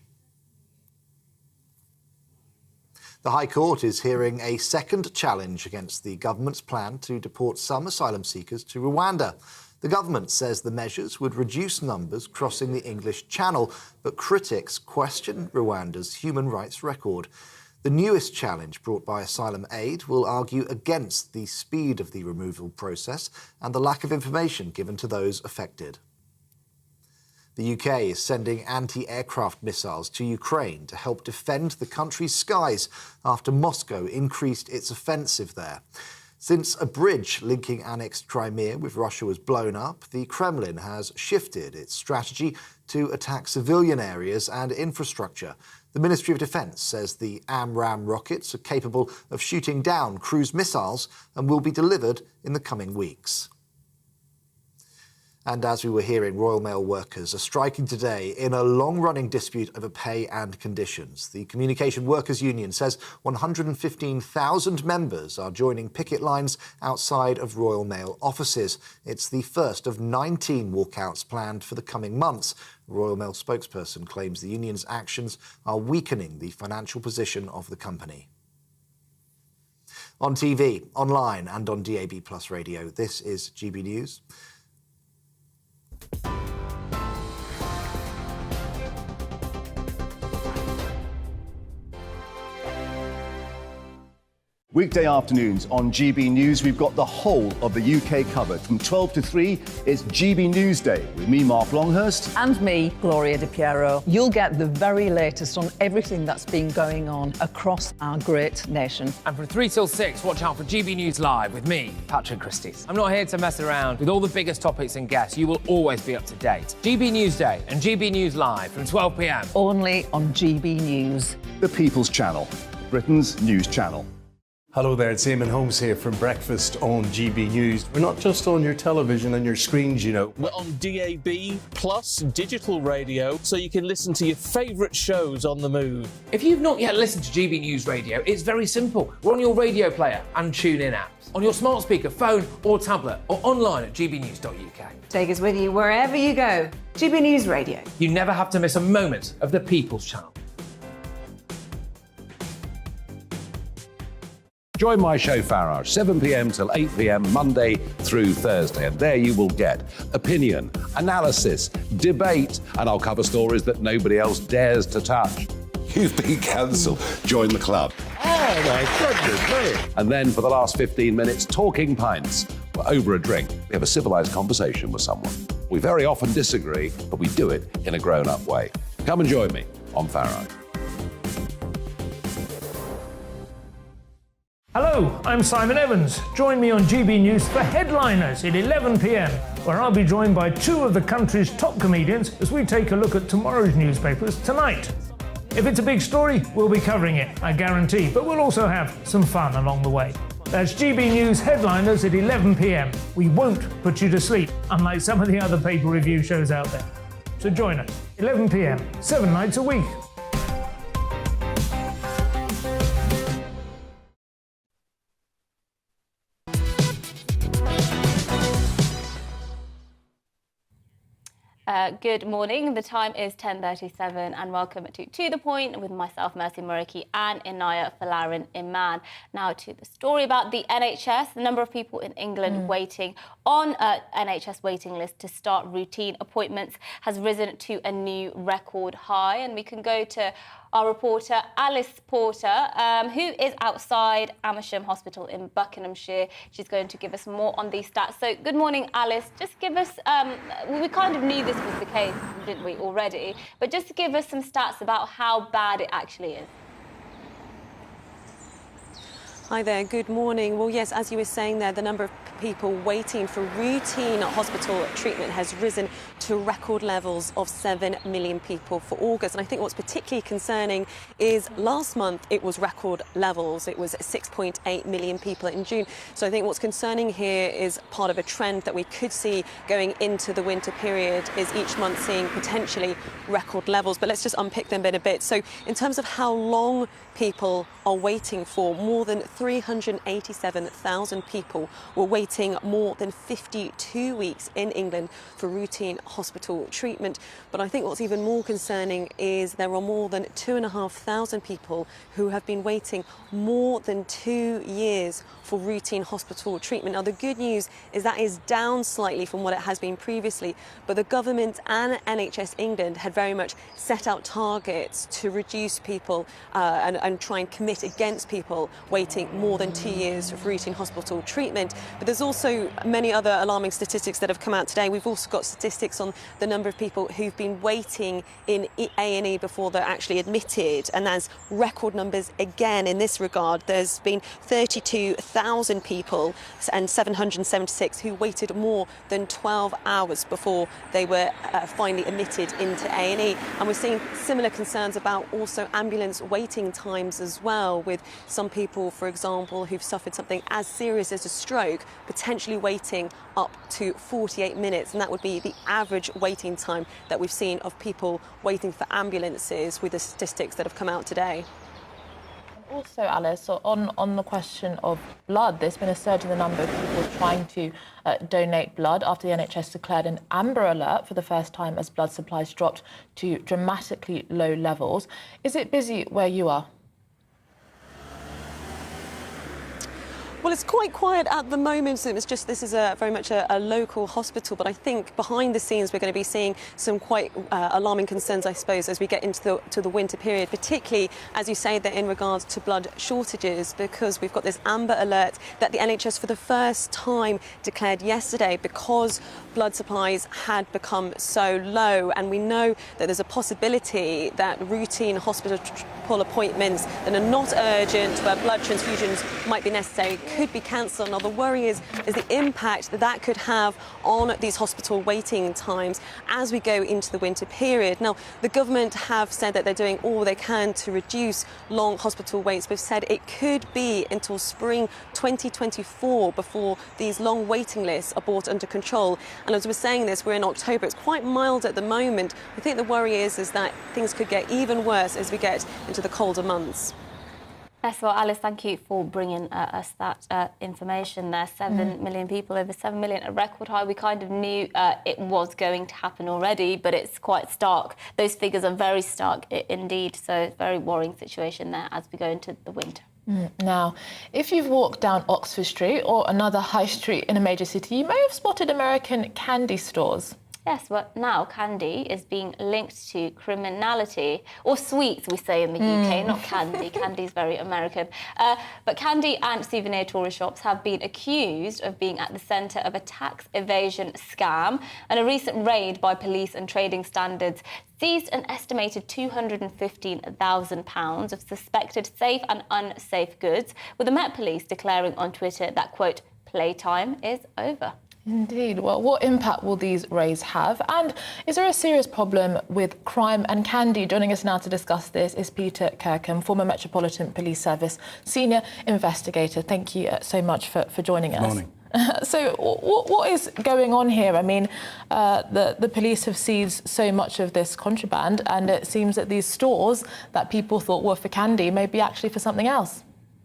The High Court is hearing a second challenge against the government's plan to deport some asylum seekers to Rwanda. The government says the measures would reduce numbers crossing the English Channel, but critics question Rwanda's human rights record. The newest challenge brought by Asylum Aid will argue against the speed of the removal process and the lack of information given to those affected. The UK is sending anti-aircraft missiles to Ukraine to help defend the country's skies after Moscow increased its offensive there. Since a bridge linking annexed Crimea with Russia was blown up, the Kremlin has shifted its strategy to attack civilian areas and infrastructure. The Ministry of Defence says the AMRAAM rockets are capable of shooting down cruise missiles and will be delivered in the coming weeks. And as we were hearing, Royal Mail workers are striking today in a long-running dispute over pay and conditions. The Communication Workers Union says 115,000 members are joining picket lines outside of Royal Mail offices. It's the first of 19 walkouts planned for the coming months. A Royal Mail spokesperson claims the union's actions are weakening the financial position of the company. On TV, online and on DAB+ radio, this is GB News. Weekday afternoons on GB News, we've got the whole of the UK covered. From 12 to 3, it's GB Newsday with me, Mark Longhurst. And me, Gloria Di Piero. You'll get the very latest on everything that's been going on across our great nation. And from 3 till 6, watch out for GB News Live with me, Patrick Christys. I'm not here to mess around with all the biggest topics and guests. You will always be up to date. GB Newsday and GB News Live from 12 p.m. Only on GB News. The People's Channel, Britain's news channel. Hello there, it's Eamon Holmes here from Breakfast on GB News. We're not just on your television and your screens, you know. We're on DAB plus digital radio, so you can listen to your favourite shows on the move. If you've not yet listened to GB News Radio, it's very simple. We're on your radio player and tune-in apps, on your smart speaker, phone or tablet, or online at gbnews.uk. Take us with you wherever you go. GB News Radio. You never have to miss a moment of the People's Channel. Join my show Farage, 7 p.m. till 8 p.m. Monday through Thursday. And there you will get opinion, analysis, debate, and I'll cover stories that nobody else dares to touch. You've been cancelled. Join the club. Oh my goodness me. And then for the last 15 minutes, talking pints. We're over a drink. We have a civilised conversation with someone. We very often disagree, but we do it in a grown-up way. Come and join me on Farage. Hello, I'm Simon Evans. Join me on GB News for Headliners at 11 p.m, where I'll be joined by two of the country's top comedians as we take a look at tomorrow's newspapers tonight. If it's a big story, we'll be covering it, I guarantee, but we'll also have some fun along the way. That's GB News Headliners at 11 p.m. We won't put you to sleep, unlike some of the other paper review shows out there. So join us, 11 p.m, 7 nights a week. Good morning. The time is 10:37 and welcome to The Point with myself, Mercy Muraki, and Inaya Falarin Iman. Now to the story about the NHS. The number of people in England waiting on an NHS waiting list to start routine appointments has risen to a new record high. And we can go to our reporter, Alice Porter, who is outside Amersham Hospital in Buckinghamshire. She's going to give us more on these stats. So good morning, Alice. Just give us, we kind of knew this was the case, didn't we, already? But just to give us some stats about how bad it actually is. Hi there, good morning. Well, yes, as you were saying there, the number of people waiting for routine hospital treatment has risen to record levels of 7 million people for August. And I think what's particularly concerning is last month it was record levels. It was 6.8 million people in June. So I think what's concerning here is part of a trend that we could see going into the winter period, is each month seeing potentially record levels. But let's just unpick them a bit. So in terms of how long people are waiting for, more than 387,000 people were waiting more than 52 weeks in England for routine hospital treatment. But I think what's even more concerning is there are more than 2,500 people who have been waiting more than 2 years for routine hospital treatment. Now, the good news is that is down slightly from what it has been previously, but the government and NHS England had very much set out targets to reduce people and try and commit against people waiting waiting more than 2 years for routine hospital treatment. But there's also many other alarming statistics that have come out today. We've also got statistics on the number of people who've been waiting in A&E before they're actually admitted, and there's record numbers again in this regard. There's been 32,000 people and 776 who waited more than 12 hours before they were finally admitted into A&E. And we're seeing similar concerns about also ambulance waiting times as well, with some people, for example, who've suffered something as serious as a stroke, potentially waiting up to 48 minutes. And that would be the average waiting time that we've seen of people waiting for ambulances with the statistics that have come out today. Also, Alice, so on the question of blood, there's been a surge in the number of people trying to donate blood after the NHS declared an amber alert for the first time as blood supplies dropped to dramatically low levels. Is it busy where you are? Well, it's quite quiet at the moment. So it's just, this is very much a local hospital, but I think behind the scenes we're going to be seeing some quite alarming concerns, I suppose, as we get into the winter period, particularly, as you say, that in regards to blood shortages, because we've got this amber alert that the NHS for the first time declared yesterday because blood supplies had become so low. And we know that there's a possibility that routine hospital appointments that are not urgent, where blood transfusions might be necessary, could be cancelled. Now, the worry is the impact that could have on these hospital waiting times as we go into the winter period. Now, the government have said that they're doing all they can to reduce long hospital waits. They've said it could be until spring 2024 before these long waiting lists are brought under control. And as we're saying this, we're in October. It's quite mild at the moment. I think the worry is that things could get even worse as we get into the colder months. Yes, well, Alice, thank you for bringing us that information there. 7 million people, over 7 million, a record high. We kind of knew it was going to happen already, but it's quite stark. Those figures are very stark indeed, so it's a very worrying situation there as we go into the winter. Now, if you've walked down Oxford Street or another high street in a major city, you may have spotted American candy stores. Yes, but now candy is being linked to criminality, or sweets, we say in the UK, not candy. Candy is very American. But candy and souvenir tourist shops have been accused of being at the centre of a tax evasion scam. And a recent raid by police and trading standards seized an estimated £215,000 of suspected safe and unsafe goods, with the Met Police declaring on Twitter that, quote, playtime is over. Indeed. Well, what impact will these raids have? And is there a serious problem with crime and candy? Joining us now to discuss this is Peter Kirkham, former Metropolitan Police Service Senior Investigator. Thank you so much for joining us. Good morning. So what is going on here? I mean, the police have seized so much of this contraband, and it seems that these stores that people thought were for candy may be actually for something else.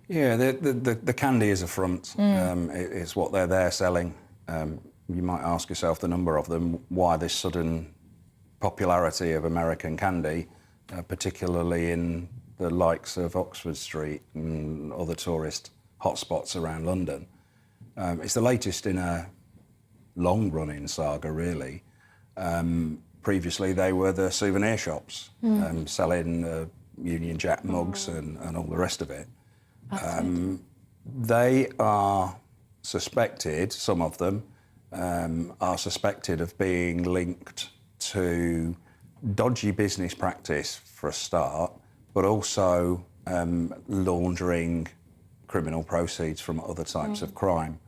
Yeah, the candy is a front. It's what they're there selling. You might ask yourself, the number of them, why this sudden popularity of American candy, particularly in the likes of Oxford Street and other tourist hotspots around London. It's the latest in a long-running saga, really. Previously, they were the souvenir shops, selling Union Jack mugs and all the rest of it. They are suspected, some of them, are suspected of being linked to dodgy business practice for a start, but also laundering criminal proceeds from other types of crime.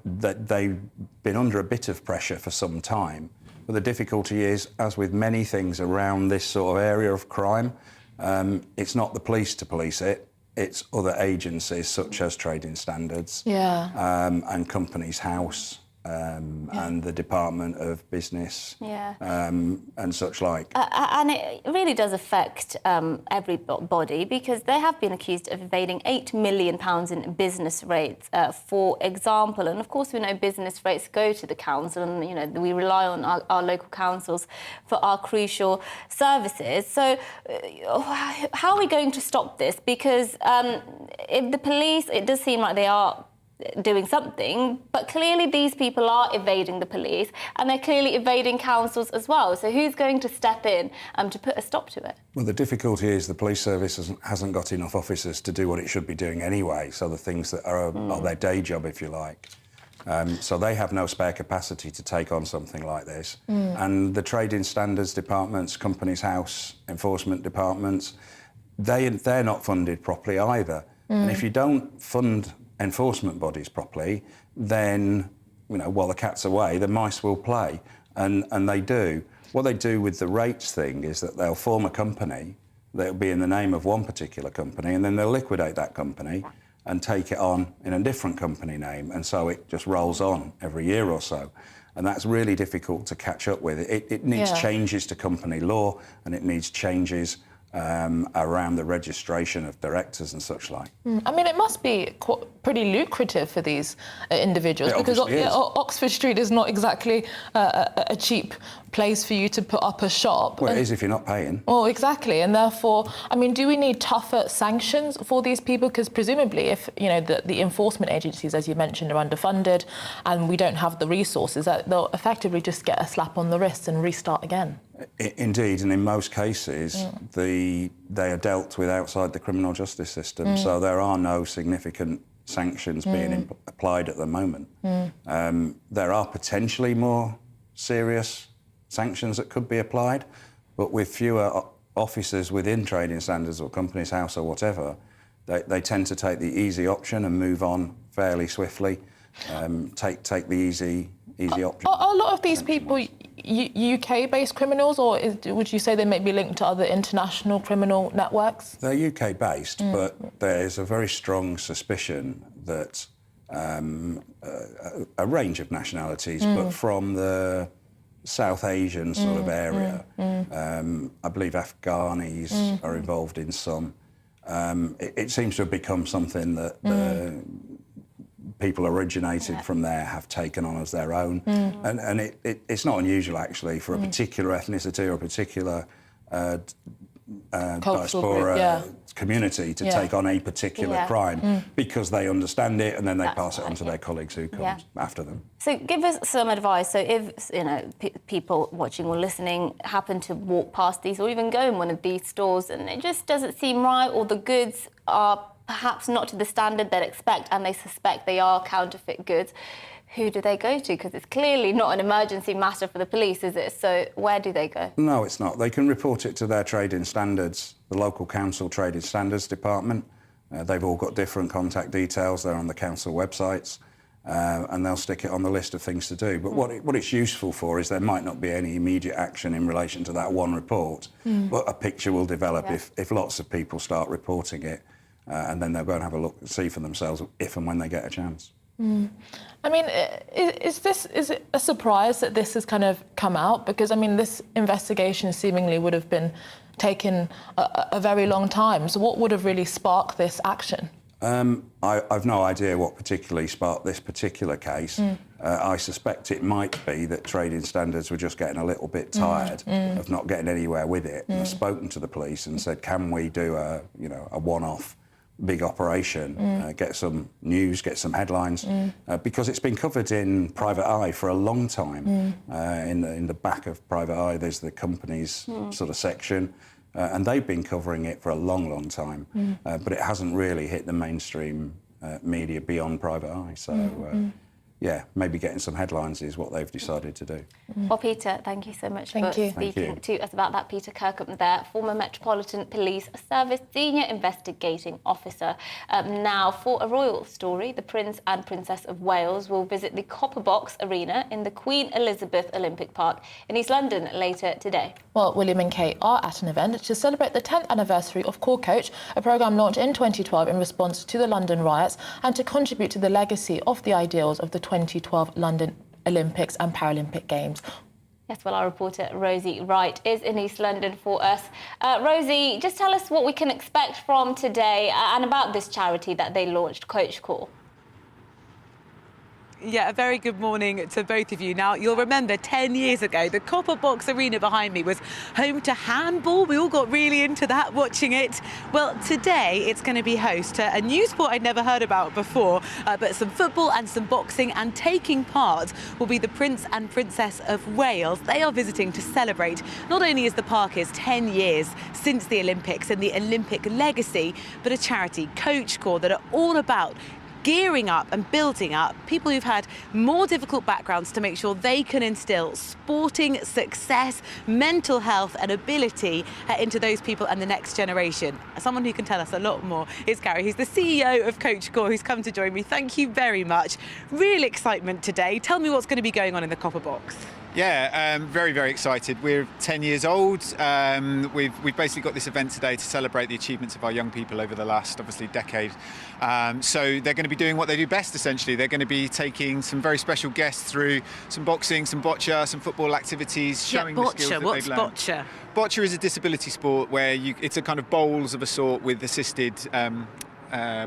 They've been under a bit of pressure for some time, but the difficulty is, as with many things around this sort of area of crime, it's not the police to police it. It's other agencies such as Trading Standards and Companies House and the Department of Business and such like. And it really does affect everybody, because they have been accused of evading £8 million in business rates, for example. And of course, we know business rates go to the council, and you know we rely on our local councils for our crucial services. So how are we going to stop this? Because if the police, it does seem like they are doing something, but clearly these people are evading the police and they're clearly evading councils as well. So who's going to step in to put a stop to it? Well, the difficulty is the police service hasn't got enough officers to do what it should be doing anyway, so the things that are their day job, if you like. So they have no spare capacity to take on something like this. And the trading standards departments, Companies House, enforcement departments, they're not funded properly either. And if you don't fund enforcement bodies properly, then, while the cat's away, the mice will play. And they do. What they do with the rates thing is that they'll form a company that'll be in the name of one particular company, and then they'll liquidate that company and take it on in a different company name. And so it just rolls on every year or so. And that's really difficult to catch up with. It needs changes to company law, and it needs changes around the registration of directors and such like. I mean, it must be pretty lucrative for these individuals, because Oxford Street is not exactly a cheap place for you to put up a shop. Well, it is if you're not paying. Well, exactly, and therefore, I mean, do we need tougher sanctions for these people? Because presumably, if the enforcement agencies, as you mentioned, are underfunded, and we don't have the resources, they'll effectively just get a slap on the wrist and restart again. Indeed, and in most cases, they are dealt with outside the criminal justice system, so there are no significant sanctions being applied at the moment. There are potentially more serious sanctions that could be applied, but with fewer officers within trading standards or Companies House or whatever, they tend to take the easy option and move on fairly swiftly. Take the easy option. Are a lot of these people UK-based criminals, or would you say they may be linked to other international criminal networks? They're UK-based, but there's a very strong suspicion that a range of nationalities, but from the South Asian sort of area, I believe Afghanis are involved in some. It seems to have become something that people originated from there have taken on as their own. And it's not unusual, actually, for a particular ethnicity or a particular diaspora community to take on a particular crime because they understand it, and then they pass it on to their colleagues who come after them. So give us some advice. So if people watching or listening happen to walk past these or even go in one of these stores and it just doesn't seem right, or the goods are perhaps not to the standard they'd expect and they suspect they are counterfeit goods, who do they go to? Because it's clearly not an emergency matter for the police, is it? So where do they go? No, it's not. They can report it to their trading standards, the local council trading standards department. They've all got different contact details. They're on the council websites, and they'll stick it on the list of things to do. But what it's useful for is there might not be any immediate action in relation to that one report, but a picture will develop if lots of people start reporting it. And then they'll go and have a look, see for themselves if and when they get a chance. I mean, is it a surprise that this has kind of come out? Because, I mean, this investigation seemingly would have been taken a very long time. So what would have really sparked this action? I've no idea what particularly sparked this particular case. I suspect it might be that trading standards were just getting a little bit tired of not getting anywhere with it, and have spoken to the police and said, can we do a one-off big operation, get some news, get some headlines, because it's been covered in Private Eye for a long time. In the back of Private Eye, there's the company's sort of section, and they've been covering it for a long, long time, but it hasn't really hit the mainstream media beyond Private Eye. So, yeah, maybe getting some headlines is what they've decided to do. Well, Peter, thank you so much for speaking to us about that. Peter Kirkham there, former Metropolitan Police Service Senior Investigating Officer. Now, for a royal story, the Prince and Princess of Wales will visit the Copper Box Arena in the Queen Elizabeth Olympic Park in East London later today. Well, William and Kate are at an event to celebrate the 10th anniversary of Core Coach, a programme launched in 2012 in response to the London riots and to contribute to the legacy of the ideals of the 2012 London Olympics and Paralympic Games. Yes, well, our reporter Rosie Wright is in East London for us. Rosie, just tell us what we can expect from today and about this charity that they launched, Coach Core. Yeah, a very good morning to both of you. Now, you'll remember 10 years ago, the Copper Box Arena behind me was home to handball. We all got really into that, watching it. Well, today it's going to be host to a new sport I'd never heard about before, but some football and some boxing, and taking part will be the Prince and Princess of Wales. They are visiting to celebrate not only as the park is 10 years since the Olympics and the Olympic legacy, but a charity, Coach Corps, that are all about gearing up and building up people who've had more difficult backgrounds to make sure they can instill sporting success, mental health and ability into those people and the next generation. Someone who can tell us a lot more is Gary. He's the CEO of Coach Corps, who's come to join me. Thank you very much. Real excitement today. Tell me what's going to be going on in the Copper Box. Yeah, very, very excited. We're 10 years old. We've basically got this event today to celebrate the achievements of our young people over the last, obviously, decade. So they're going to be doing what they do best, essentially. They're going to be taking some very special guests through some boxing, some boccia, some football activities, showing the skills that they've learned. What's boccia? Boccia is a disability sport where it's a kind of bowls of a sort with assisted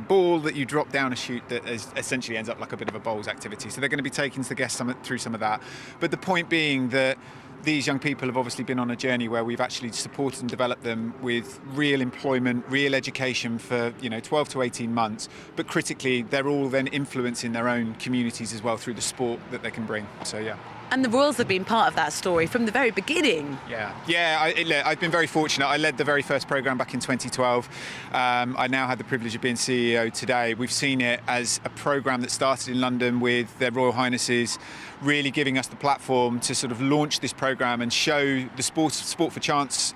ball that you drop down a chute that essentially ends up like a bit of a bowls activity. So they're going to be taking the guests through some of that. But the point being that these young people have obviously been on a journey where we've actually supported and developed them with real employment, real education for 12 to 18 months. But critically, they're all then influencing their own communities as well through the sport that they can bring. So yeah. And the Royals have been part of that story from the very beginning. I've been very fortunate. I led the very first programme back in 2012. I now had the privilege of being CEO today. We've seen it as a programme that started in London with their Royal Highnesses really giving us the platform to sort of launch this programme and show the Sport for Chance,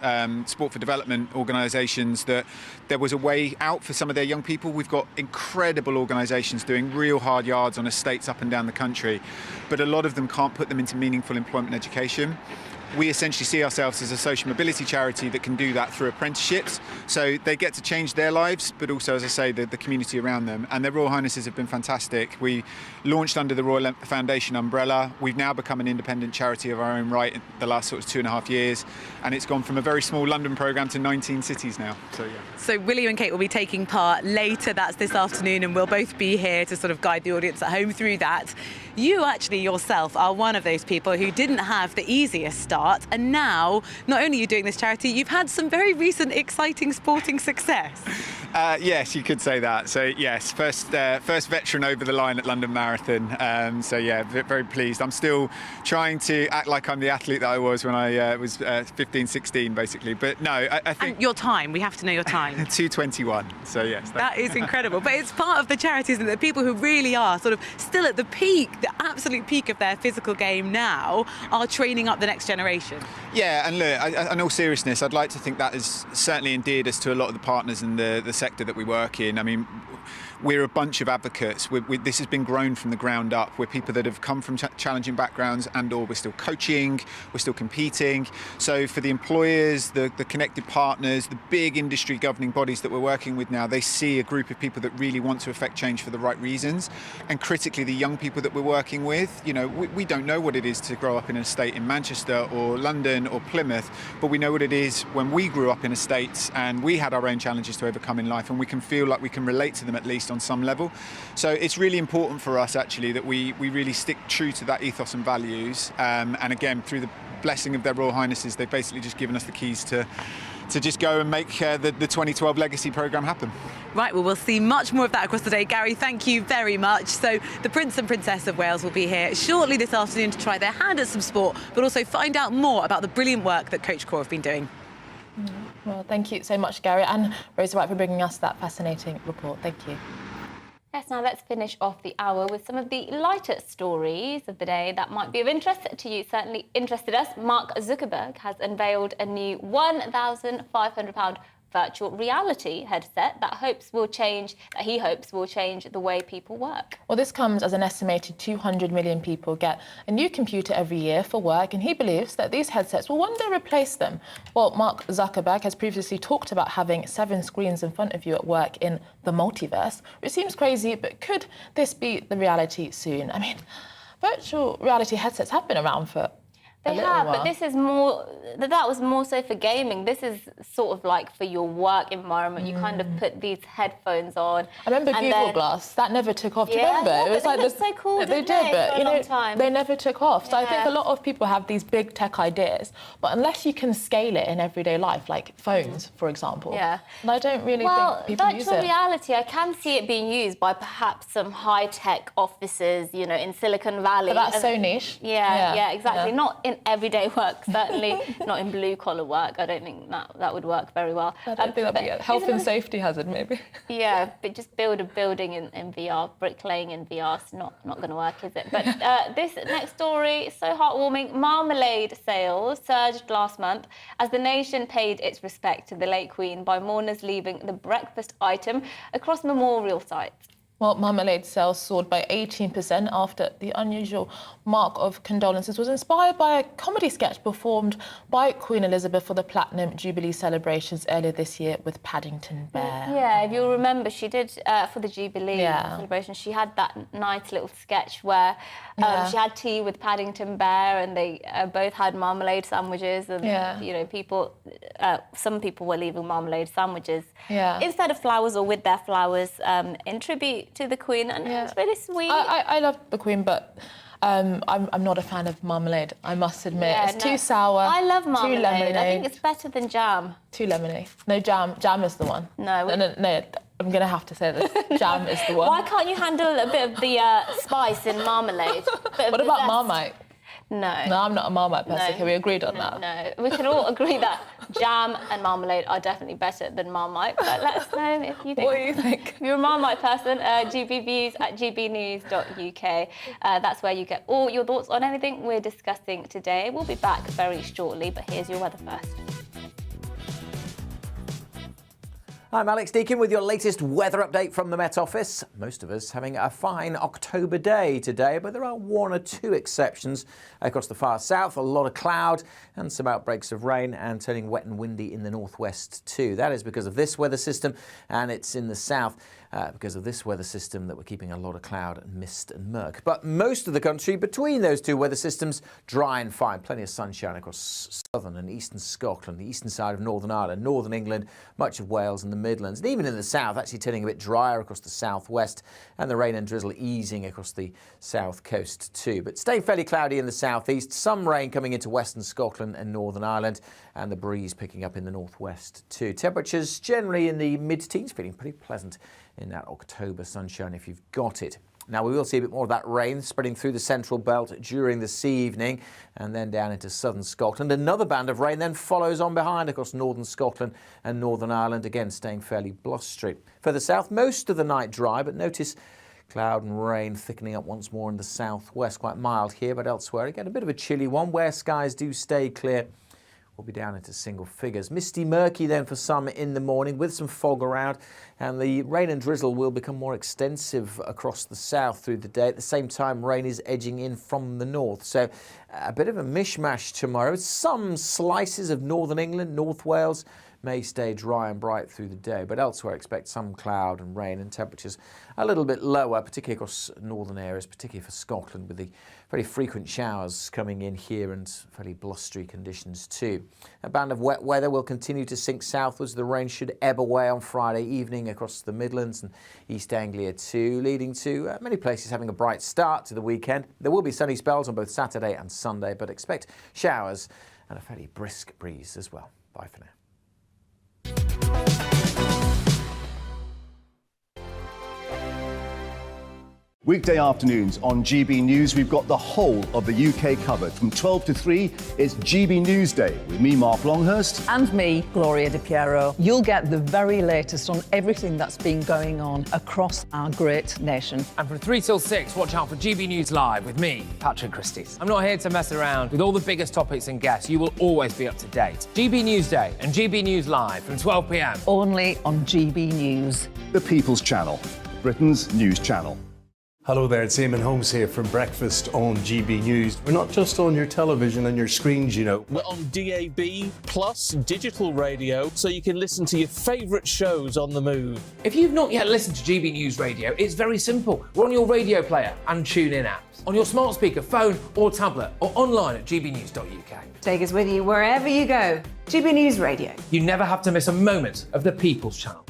Sport for Development organisations that there was a way out for some of their young people. We've got incredible organisations doing real hard yards on estates up and down the country, but a lot of them can't put them into meaningful employment and education. We essentially see ourselves as a social mobility charity that can do that through apprenticeships. So they get to change their lives, but also, as I say, the community around them. And their Royal Highnesses have been fantastic. We launched under the Royal Foundation umbrella. We've now become an independent charity of our own right in the last sort of 2.5 years. And it's gone from a very small London programme to 19 cities now. So, yeah. So William and Kate will be taking part later. That's this afternoon, and we'll both be here to sort of guide the audience at home through that. You actually yourself are one of those people who didn't have the easiest start, and now not only are you doing this charity, you've had some very recent exciting sporting success. Yes, you could say that. So yes, first veteran over the line at London Marathon. So yeah, very pleased. I'm still trying to act like I'm the athlete that I was when I was 15, 16, basically. But no, I think... And your time, we have to know your time. 2:21, so yes. That is incredible. But it's part of the charity, isn't it? The people who really are sort of still at the peak, the absolute peak of their physical game now, are training up the next generation. Yeah, and look, in all seriousness, I'd like to think that has certainly endeared us to a lot of the partners in the sector that we work in. I mean, we're a bunch of advocates. This has been grown from the ground up. We're people that have come from challenging backgrounds, and/or we're still coaching, we're still competing. So for the employers, the connected partners, the big industry governing bodies that we're working with now, they see a group of people that really want to affect change for the right reasons. And critically, the young people that we're working with, we don't know what it is to grow up in an estate in Manchester or London or Plymouth, but we know what it is when we grew up in estates and we had our own challenges to overcome in life, and we can feel like we can relate to them at least on some level. So it's really important for us actually that we really stick true to that ethos and values, and again, through the blessing of their Royal Highnesses, they've basically just given us the keys to just go and make the 2012 Legacy programme happen. Right, well, we'll see much more of that across the day. Gary, thank you very much. So the Prince and Princess of Wales will be here shortly this afternoon to try their hand at some sport, but also find out more about the brilliant work that Coach Corps have been doing. Well, thank you so much, Gary, and Rosa White for bringing us that fascinating report. Thank you. Yes, now let's finish off the hour with some of the lighter stories of the day that might be of interest to you. Certainly interested us. Mark Zuckerberg has unveiled a new £1,500 virtual reality headset that he hopes will change the way people work. Well, this comes as an estimated 200 million people get a new computer every year for work, and he believes that these headsets will one day replace them. Well, Mark Zuckerberg has previously talked about having 7 screens in front of you at work in the multiverse, which seems crazy, but could this be the reality soon? I mean, virtual reality headsets have been around for... They have, but this is more. That was more so for gaming. This is sort of like for your work environment. You kind of put these headphones on. I remember Google Glass. That never took off. Do you remember? Yeah, It was like so cool. They did, but you know, they never took off. So I think a lot of people have these big tech ideas, but unless you can scale it in everyday life, like phones, for example. Yeah. And I don't really think people use it. Virtual reality, I can see it being used by perhaps some high-tech offices, you know, in Silicon Valley. But that's so niche. Yeah, exactly. Yeah. Not in everyday work, certainly not in blue-collar work. I don't think that would work very well. I don't think that'd be a health and safety hazard, maybe. Yeah, but just build a building in VR, bricklaying in VR, is not going to work, is it? But this next story is so heartwarming. Marmalade sales surged last month as the nation paid its respect to the late Queen by mourners leaving the breakfast item across memorial sites. Well, marmalade sales soared by 18% after the unusual mark of condolences was inspired by a comedy sketch performed by Queen Elizabeth for the Platinum Jubilee celebrations earlier this year with Paddington Bear. Yeah, if you'll remember, she did, for the Jubilee celebration, she had that nice little sketch where she had tea with Paddington Bear and they both had marmalade sandwiches and, you know, some people were leaving marmalade sandwiches instead of flowers or with their flowers in tribute to the Queen, and it's really sweet. I love the Queen, but I'm not a fan of marmalade, I must admit. Yeah, it's too sour. I love marmalade. Too lemony. I think it's better than jam. Too lemony. No, jam is the one. No, I'm going to have to say this. Jam is the one. Why can't you handle a bit of the spice in marmalade? What about Marmite? No. No, I'm not a Marmite person. No. Okay, we agreed on that. No, we can all agree that jam and marmalade are definitely better than Marmite, but let us know if you think. What do you think? If you're a Marmite person, gbviews@gbnews.uk. That's where you get all your thoughts on anything we're discussing today. We'll be back very shortly, but here's your weather first. I'm Alex Deakin with your latest weather update from the Met Office. Most of us having a fine October day today, but there are one or two exceptions across the far south. A lot of cloud and some outbreaks of rain and turning wet and windy in the northwest too. That is because of this weather system, and it's in the south because of this weather system that we're keeping a lot of cloud and mist and murk. But most of the country between those two weather systems, dry and fine. Plenty of sunshine across southern and eastern Scotland, the eastern side of Northern Ireland, northern England, much of Wales and the Midlands, and even in the south, actually turning a bit drier across the southwest, and the rain and drizzle easing across the south coast too. But staying fairly cloudy in the southeast, some rain coming into western Scotland and Northern Ireland, and the breeze picking up in the northwest too. Temperatures generally in the mid-teens, feeling pretty pleasant in that October sunshine if you've got it. Now, we will see a bit more of that rain spreading through the central belt during this evening and then down into southern Scotland. Another band of rain then follows on behind across northern Scotland and Northern Ireland, again staying fairly blustery. Further south, most of the night dry, but notice cloud and rain thickening up once more in the southwest. Quite mild here, but elsewhere, again, a bit of a chilly one where skies do stay clear. We'll be down into single figures. Misty, murky then for some in the morning with some fog around, and the rain and drizzle will become more extensive across the south through the day. At the same time, rain is edging in from the north. So a bit of a mishmash tomorrow. Some slices of northern England, North Wales may stay dry and bright through the day, but elsewhere expect some cloud and rain and temperatures a little bit lower, particularly across northern areas, particularly for Scotland, with the very frequent showers coming in here and fairly blustery conditions too. A band of wet weather will continue to sink southwards. The rain should ebb away on Friday evening across the Midlands and East Anglia too, leading to many places having a bright start to the weekend. There will be sunny spells on both Saturday and Sunday, but expect showers and a fairly brisk breeze as well. Bye for now. Weekday afternoons on GB News, we've got the whole of the UK covered. From 12 to 3, it's GB News Day with me, Mark Longhurst. And me, Gloria Di Piero. You'll get the very latest on everything that's been going on across our great nation. And from 3 till 6, watch out for GB News Live with me, Patrick Christys. I'm not here to mess around with all the biggest topics and guests. You will always be up to date. GB News Day and GB News Live from 12 p.m. Only on GB News. The People's Channel, Britain's news channel. Hello there, it's Eamon Holmes here from Breakfast on GB News. We're not just on your television and your screens, you know. We're on DAB plus digital radio, so you can listen to your favourite shows on the move. If you've not yet listened to GB News Radio, it's very simple. We're on your radio player and tune-in apps, on your smart speaker, phone or tablet, or online at gbnews.uk. Take us with you wherever you go. GB News Radio. You never have to miss a moment of the People's Channel.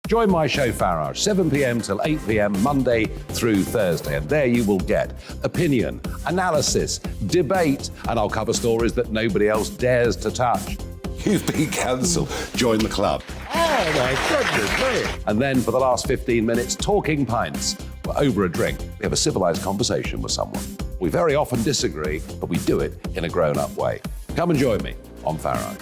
Join my show Farage, 7 p.m. till 8 p.m. Monday through Thursday. And there you will get opinion, analysis, debate, and I'll cover stories that nobody else dares to touch. You've been cancelled. Join the club. Oh my goodness me. And then for the last 15 minutes, talking pints. We're over a drink. We have a civilised conversation with someone. We very often disagree, but we do it in a grown-up way. Come and join me on Farage.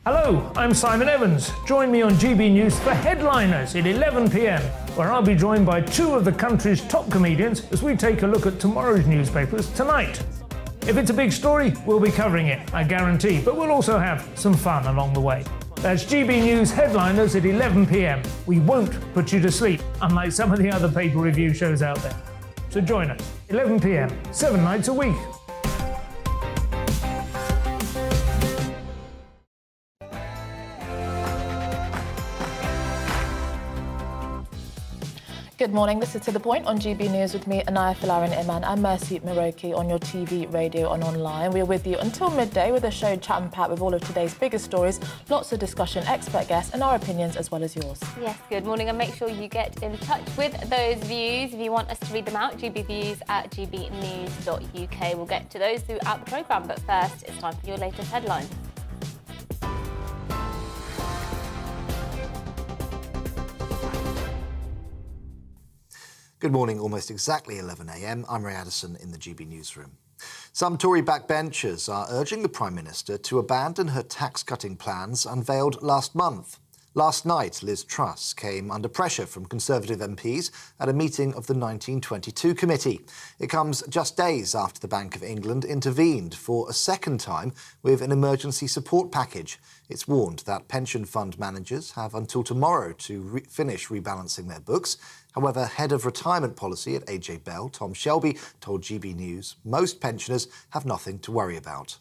Hello, I'm Simon Evans. Join me on GB News for Headliners at 11 p.m, where I'll be joined by two of the country's top comedians as we take a look at tomorrow's newspapers tonight. If it's a big story, we'll be covering it, I guarantee, but we'll also have some fun along the way. That's GB News Headliners at 11 p.m. We won't put you to sleep, unlike some of the other paper review shows out there. So join us, 11 p.m, 7 nights a week. Good morning, this is To The Point on GB News with me, Anaya Filarin Iman and Mercy Miroki on your TV, radio and online. We're with you until midday with a show Chat and Pat with all of today's biggest stories, lots of discussion, expert guests and our opinions as well as yours. Yes, good morning, and make sure you get in touch with those views. If you want us to read them out, gbviews at gbnews.uk. We'll get to those throughout the programme, but first it's time for your latest headlines. Good morning, almost exactly 11 a.m. I'm Ray Addison in the GB newsroom. Some Tory backbenchers are urging the Prime Minister to abandon her tax-cutting plans unveiled last month. Last night, Liz Truss came under pressure from Conservative MPs at a meeting of the 1922 committee. It comes just days after the Bank of England intervened for a second time with an emergency support package. It's warned that pension fund managers have until tomorrow to finish rebalancing their books. However, head of retirement policy at AJ Bell, Tom Shelby, told GB News most pensioners have nothing to worry about.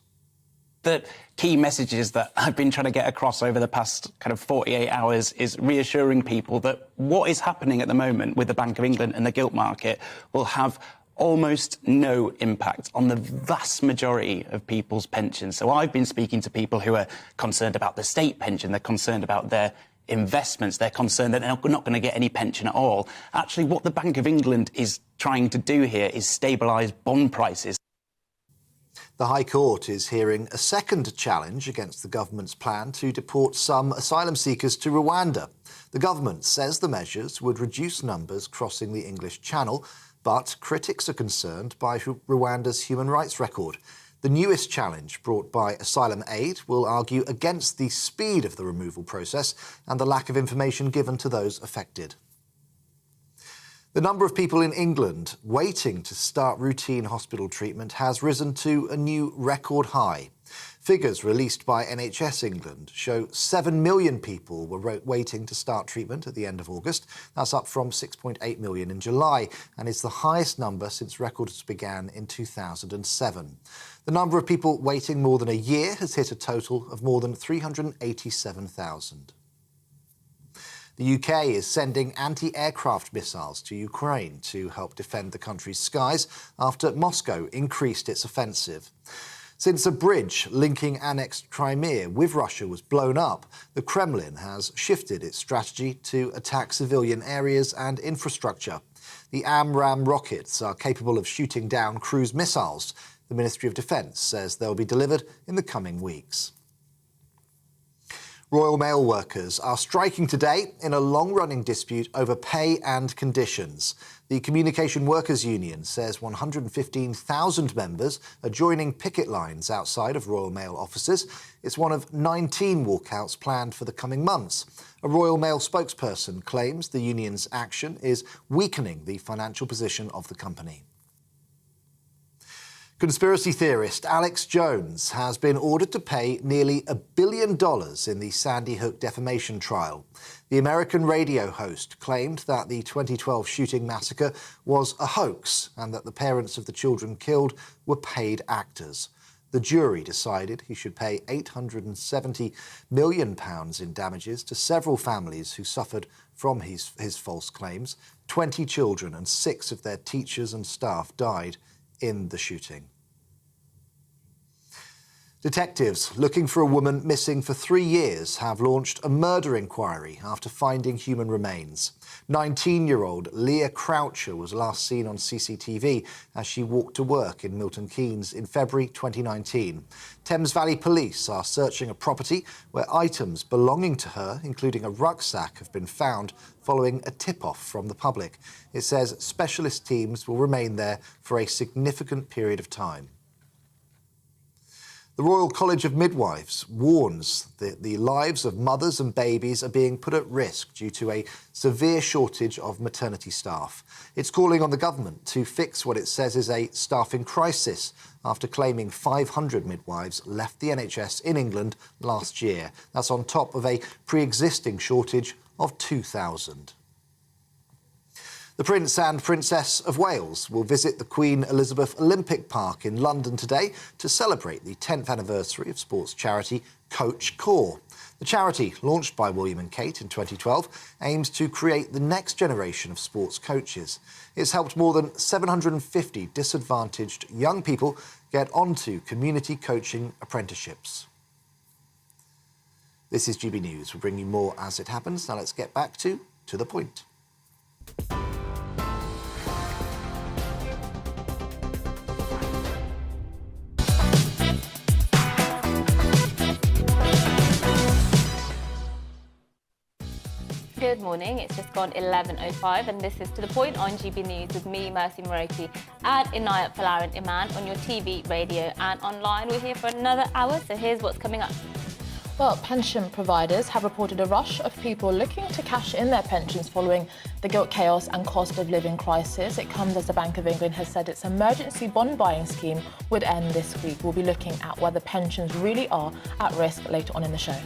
The key messages that I've been trying to get across over the past kind of 48 hours is reassuring people that what is happening at the moment with the Bank of England and the gilt market will have almost no impact on the vast majority of people's pensions. So I've been speaking to people who are concerned about the state pension, they're concerned about their investments, they're concerned that they're not going to get any pension at all. Actually, what the Bank of England is trying to do here is stabilise bond prices. The High Court is hearing a second challenge against the government's plan to deport some asylum seekers to Rwanda. The government says the measures would reduce numbers crossing the English Channel, but critics are concerned by Rwanda's human rights record. The newest challenge, brought by Asylum Aid, will argue against the speed of the removal process and the lack of information given to those affected. The number of people in England waiting to start routine hospital treatment has risen to a new record high. Figures released by NHS England show 7 million people were waiting to start treatment at the end of August. That's up from 6.8 million in July, and is the highest number since records began in 2007. The number of people waiting more than a year has hit a total of more than 387,000. The UK is sending anti-aircraft missiles to Ukraine to help defend the country's skies after Moscow increased its offensive. Since a bridge linking annexed Crimea with Russia was blown up, the Kremlin has shifted its strategy to attack civilian areas and infrastructure. The AMRAAM rockets are capable of shooting down cruise missiles. The Ministry of Defence says they'll be delivered in the coming weeks. Royal Mail workers are striking today in a long-running dispute over pay and conditions. The Communication Workers Union says 115,000 members are joining picket lines outside of Royal Mail offices. It's one of 19 walkouts planned for the coming months. A Royal Mail spokesperson claims the union's action is weakening the financial position of the company. Conspiracy theorist Alex Jones has been ordered to pay nearly $1 billion in the Sandy Hook defamation trial. The American radio host claimed that the 2012 shooting massacre was a hoax and that the parents of the children killed were paid actors. The jury decided he should pay £870 million in damages to several families who suffered from his false claims. 20 children and 6 of their teachers and staff died in the shooting. Detectives looking for a woman missing for 3 years have launched a murder inquiry after finding human remains. 19-year-old Leah Croucher was last seen on CCTV as she walked to work in Milton Keynes in February 2019. Thames Valley Police are searching a property where items belonging to her, including a rucksack, have been found following a tip-off from the public. It says specialist teams will remain there for a significant period of time. The Royal College of Midwives warns that the lives of mothers and babies are being put at risk due to a severe shortage of maternity staff. It's calling on the government to fix what it says is a staffing crisis after claiming 500 midwives left the NHS in England last year. That's on top of a pre-existing shortage of 2,000. The Prince and Princess of Wales will visit the Queen Elizabeth Olympic Park in London today to celebrate the 10th anniversary of sports charity Coach Corps. The charity, launched by William and Kate in 2012, aims to create the next generation of sports coaches. It's helped more than 750 disadvantaged young people get onto community coaching apprenticeships. This is GB News. We'll bring you more as it happens. Now let's get back to the point. Good morning, it's just gone 11:05 and this is To The Point on GB News with me, Mercy Moroki, and Inayat Falaran Iman on your TV, radio and online. We're here for another hour, so here's what's coming up. Well, pension providers have reported a rush of people looking to cash in their pensions following the gilt chaos and cost of living crisis. It comes as the Bank of England has said its emergency bond buying scheme would end this week. We'll be looking at whether pensions really are at risk later on in the show.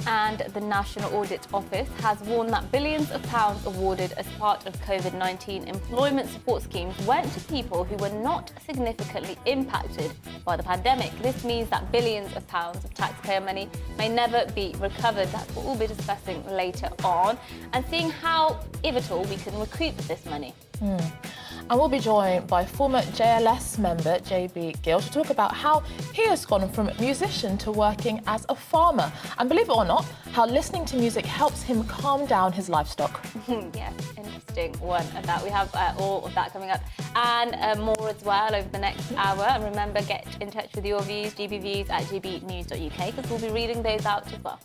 And the National Audit Office has warned that billions of pounds awarded as part of COVID-19 employment support schemes went to people who were not significantly impacted by the pandemic. This means that billions of pounds of taxpayer money may never be recovered. That's what we'll be discussing later on and seeing how, if at all, we can recoup this money. And we'll be joined by former JLS member JB Gill to talk about how he has gone from musician to working as a farmer. And believe it or not, how listening to music helps him calm down his livestock. Yes, interesting one of that. We have all of that coming up and more as well over the next hour. And remember, get in touch with your views, GBviews at gbnews.uk, because we'll be reading those out as well.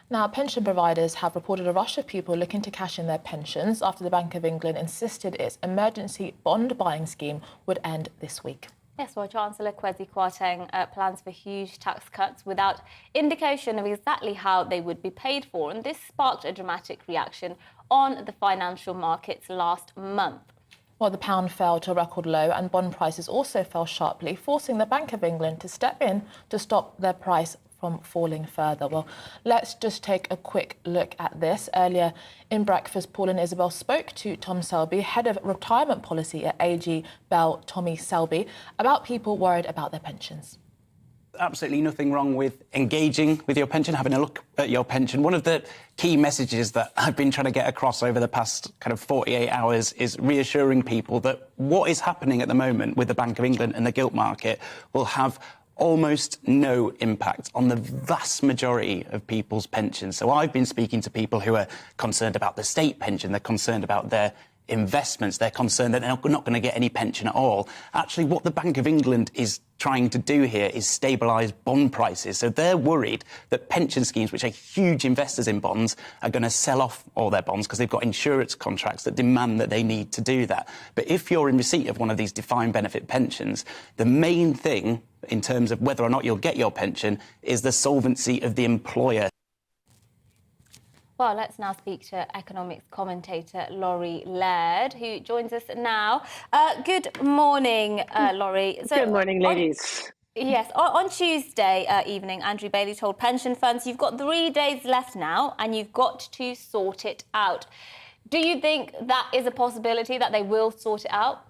Now, pension providers have reported a rush of people looking to cash in their pensions after the Bank of England insisted its emergency bond buying scheme would end this week. Yes, well, Chancellor Kwesi Kwarteng plans for huge tax cuts without indication of exactly how they would be paid for. And this sparked a dramatic reaction on the financial markets last month. Well, the pound fell to a record low and bond prices also fell sharply, forcing the Bank of England to step in to stop their price from falling further. Well, let's just take a quick look at this. Earlier in breakfast, Paul and Isabel spoke to Tom Selby, head of retirement policy at AG Bell Tommy Selby, about people worried about their pensions. Absolutely nothing wrong with engaging with your pension, having a look at your pension. One of the key messages that I've been trying to get across over the past kind of 48 hours is reassuring people that what is happening at the moment with the Bank of England and the gilt market will have almost no impact on the vast majority of people's pensions. So I've been speaking to people who are concerned about the state pension, they're concerned about their investments, they're concerned that they're not going to get any pension at all. Actually, what the Bank of England is trying to do here is stabilise bond prices. So they're worried that pension schemes, which are huge investors in bonds, are going to sell off all their bonds because they've got insurance contracts that demand that they need to do that. But if you're in receipt of one of these defined benefit pensions, the main thing in terms of whether or not you'll get your pension is the solvency of the employer. Well, let's now speak to economics commentator Laurie Laird, who joins us now. Good morning, Laurie. Good morning, ladies. Yes, on Tuesday evening, Andrew Bailey told pension funds, you've got 3 days left now and you've got to sort it out. Do you think that is a possibility, that they will sort it out?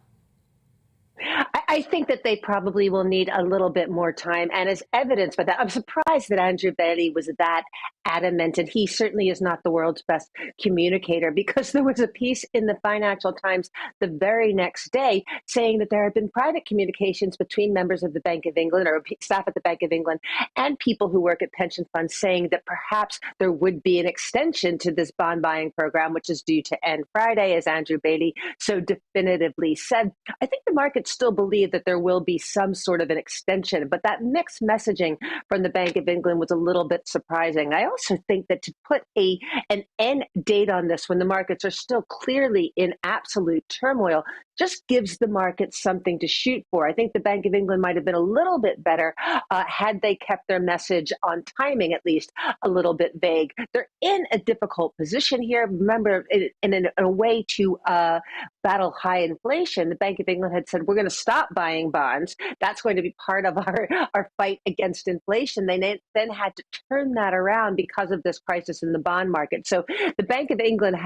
I think that they probably will need a little bit more time. And as evidence by that, I'm surprised that Andrew Bailey was that adamant. And he certainly is not the world's best communicator, because there was a piece in the Financial Times the very next day saying that there had been private communications between members of the Bank of England or staff at the Bank of England and people who work at pension funds, saying that perhaps there would be an extension to this bond buying program, which is due to end Friday, as Andrew Bailey so definitively said. I think the market still believe that there will be some sort of an extension, but that mixed messaging from the Bank of England was a little bit surprising. I also think that to put an end date on this when the markets are still clearly in absolute turmoil just gives the market something to shoot for. I think the Bank of England might have been a little bit better had they kept their message on timing, at least a little bit vague. They're in a difficult position here. Remember, in a way to battle high inflation, the Bank of England had said, we're going to stop buying bonds. That's going to be part of our fight against inflation. They then had to turn that around because of this crisis in the bond market. So the Bank of England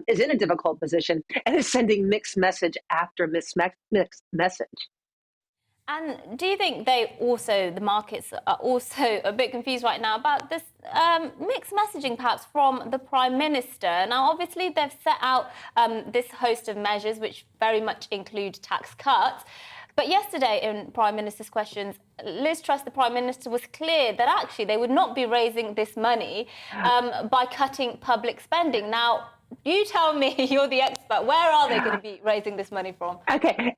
is in a difficult position and is sending mixed message after mixed message. And do you think the markets are also a bit confused right now about this mixed messaging perhaps from the Prime Minister? Now, obviously, they've set out this host of measures which very much include tax cuts. But yesterday in Prime Minister's questions, Liz Truss, the Prime Minister, was clear that actually they would not be raising this money by cutting public spending. Now, you tell me, you're the expert, where are they going to be raising this money from? Okay,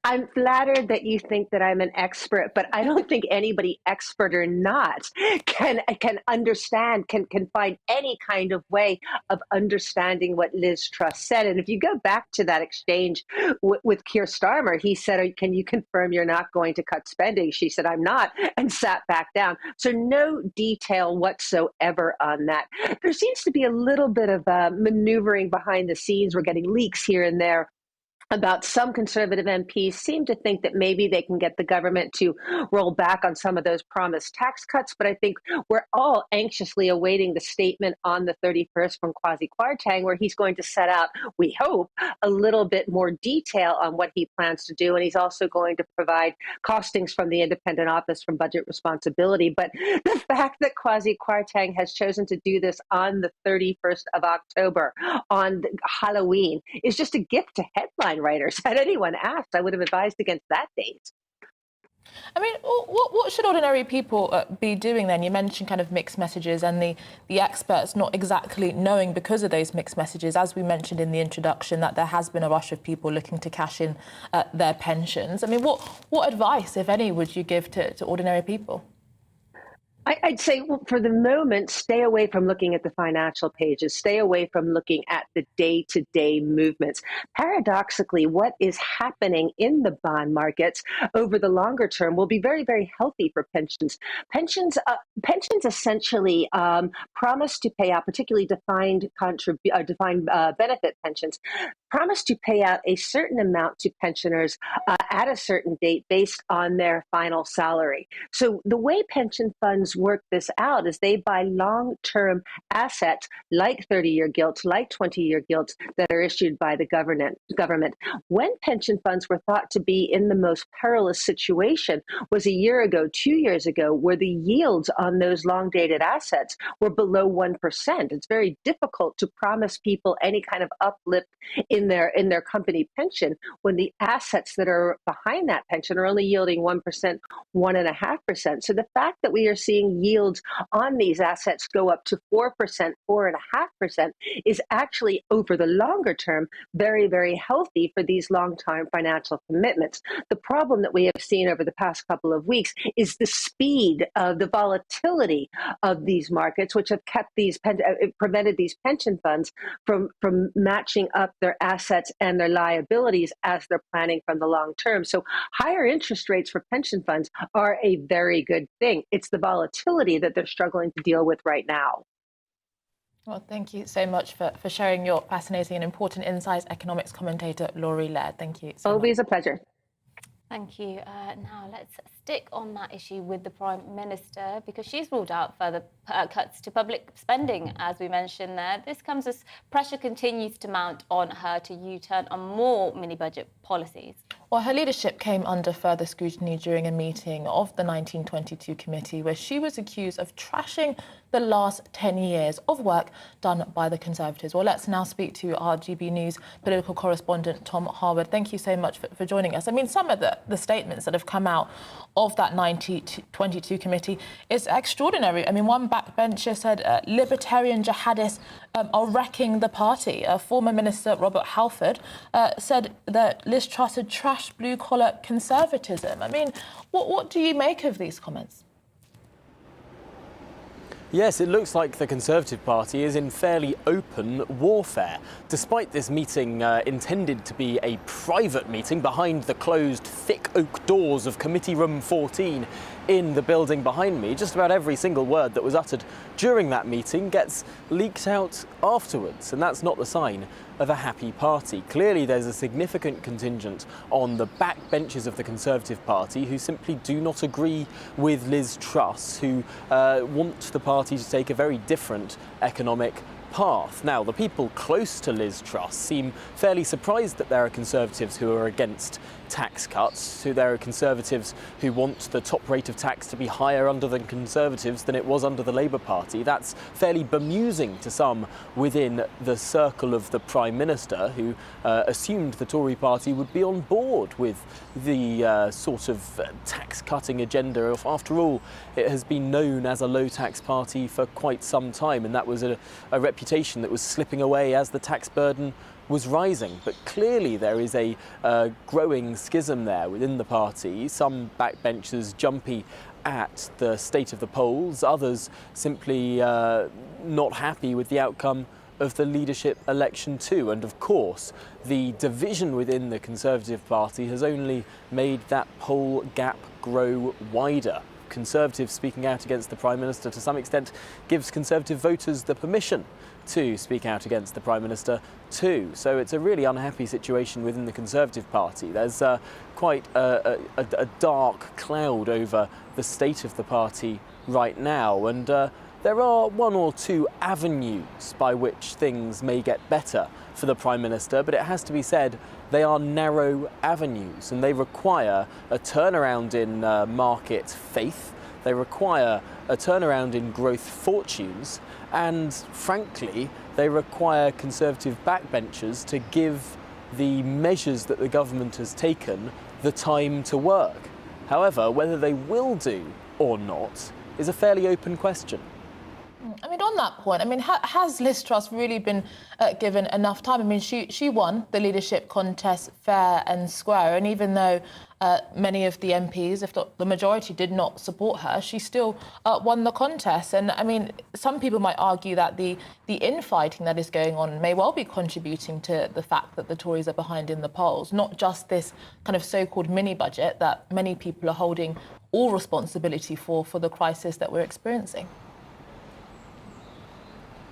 I'm flattered that you think that I'm an expert, but I don't think anybody, expert or not, can understand, can find any kind of way of understanding what Liz Truss said. And if you go back to that exchange with Keir Starmer, he said, can you confirm you're not going to cut spending? She said, I'm not, and sat back down. So no detail whatsoever on that. There seems to be a little bit of maneuvering behind the scenes. We're getting leaks here and there about some Conservative MPs seem to think that maybe they can get the government to roll back on some of those promised tax cuts. But I think we're all anxiously awaiting the statement on the 31st from Kwasi Kwarteng, where he's going to set out, we hope, a little bit more detail on what he plans to do. And he's also going to provide costings from the Independent Office from Budget Responsibility. But the fact that Kwasi Kwarteng has chosen to do this on the 31st of October, on Halloween, is just a gift to headline writers. Had anyone asked, I would have advised against that date. I mean, what should ordinary people be doing then? You mentioned kind of mixed messages and the experts not exactly knowing because of those mixed messages, as we mentioned in the introduction, that there has been a rush of people looking to cash in their pensions. I mean, what advice, if any, would you give to ordinary people? I'd say, well, for the moment, stay away from looking at the financial pages. Stay away from looking at the day-to-day movements. Paradoxically, what is happening in the bond markets over the longer term will be very, very healthy for pensions. Pensions essentially promise to pay out, particularly defined benefit pensions, promise to pay out a certain amount to pensioners at a certain date based on their final salary. So the way pension funds work this out is they buy long-term assets like 30-year gilts, like 20-year gilts that are issued by the government. When pension funds were thought to be in the most perilous situation was a year ago, 2 years ago, where the yields on those long-dated assets were below 1%. It's very difficult to promise people any kind of uplift in their company pension when the assets that are behind that pension are only yielding 1%, 1.5%. So the fact that we are seeing yields on these assets go up to 4%, 4.5% is actually, over the longer term, very, very healthy for these long-term financial commitments. The problem that we have seen over the past couple of weeks is the speed of the volatility of these markets, which have kept prevented these pension funds from matching up their assets and their liabilities as they're planning from the long term. So higher interest rates for pension funds are a very good thing. It's the volatility that they're struggling to deal with right now. Well, thank you so much for sharing your fascinating and important insights, economics commentator Laurie Laird. Thank you so Always a pleasure. Thank you. Now let's stick on that issue with the Prime Minister, because she's ruled out further cuts to public spending, as we mentioned there. This comes as pressure continues to mount on her to U-turn on more mini-budget policies. Well, her leadership came under further scrutiny during a meeting of the 1922 committee, where she was accused of trashing the last 10 years of work done by the Conservatives. Well, let's now speak to our GB News political correspondent, Tom Harwood. Thank you so much for joining us. I mean, some of the statements that have come out of that 1922 committee is extraordinary. I mean, one backbencher said libertarian jihadists are wrecking the party. Former Minister Robert Halford said that Liz Truss had trashed blue-collar conservatism. I mean, what do you make of these comments? Yes, it looks like the Conservative Party is in fairly open warfare. Despite this meeting intended to be a private meeting behind the closed thick oak doors of Committee Room 14 in the building behind me, just about every single word that was uttered during that meeting gets leaked out afterwards, and that's not the sign of a happy party. Clearly there's a significant contingent on the backbenches of the Conservative Party who simply do not agree with Liz Truss, who want the party to take a very different economic path. Now, the people close to Liz Truss seem fairly surprised that there are Conservatives who are against tax cuts, so there are Conservatives who want the top rate of tax to be higher under the Conservatives than it was under the Labour Party. That's fairly bemusing to some within the circle of the Prime Minister, who assumed the Tory party would be on board with the sort of tax-cutting agenda. After all, it has been known as a low-tax party for quite some time, and that was a reputation that was slipping away as the tax burden was rising. But clearly there is a growing schism there within the party. Some backbenchers jumpy at the state of the polls, others simply not happy with the outcome of the leadership election too. And of course, the division within the Conservative Party has only made that poll gap grow wider. Conservatives speaking out against the Prime Minister to some extent gives Conservative voters the permission to speak out against the Prime Minister too. So it's a really unhappy situation within the Conservative Party. There's quite a dark cloud over the state of the party right now, and there are one or two avenues by which things may get better for the Prime Minister, but it has to be said they are narrow avenues and they require a turnaround in market faith, they require a turnaround in growth fortunes, and frankly they require Conservative backbenchers to give the measures that the government has taken the time to work. However, whether they will do or not is a fairly open question. I mean, on that point, I mean, has Liz Truss really been given enough time? I mean, she won the leadership contest fair and square, and even though many of the MPs, if not the majority, did not support her, she still won the contest. And I mean, some people might argue that the infighting that is going on may well be contributing to the fact that the Tories are behind in the polls, not just this kind of so-called mini-budget that many people are holding all responsibility for the crisis that we're experiencing.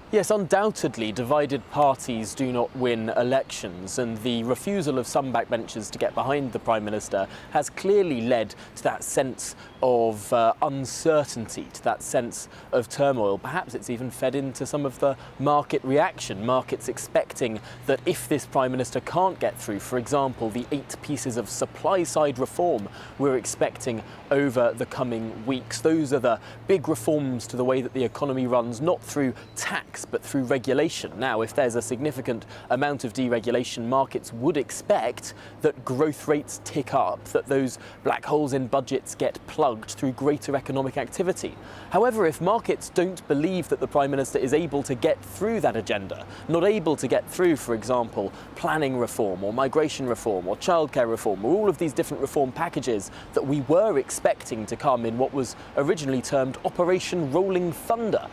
Yes, undoubtedly, divided parties do not win elections, and the refusal of some backbenchers to get behind the Prime Minister has clearly led to that sense of uncertainty, to that sense of turmoil. Perhaps it's even fed into some of the market reaction, markets expecting that if this Prime Minister can't get through, for example, the 8 pieces of supply-side reform we're expecting over the coming weeks, those are the big reforms to the way that the economy runs, not through tax but through regulation. Now, if there's a significant amount of deregulation, markets would expect that growth rates tick up, that those black holes in budgets get plugged through greater economic activity. However, if markets don't believe that the Prime Minister is able to get through that agenda, not able to get through, for example, planning reform or migration reform or childcare reform, or all of these different reform packages that we were expecting to come in what was originally termed Operation Rolling Thunder,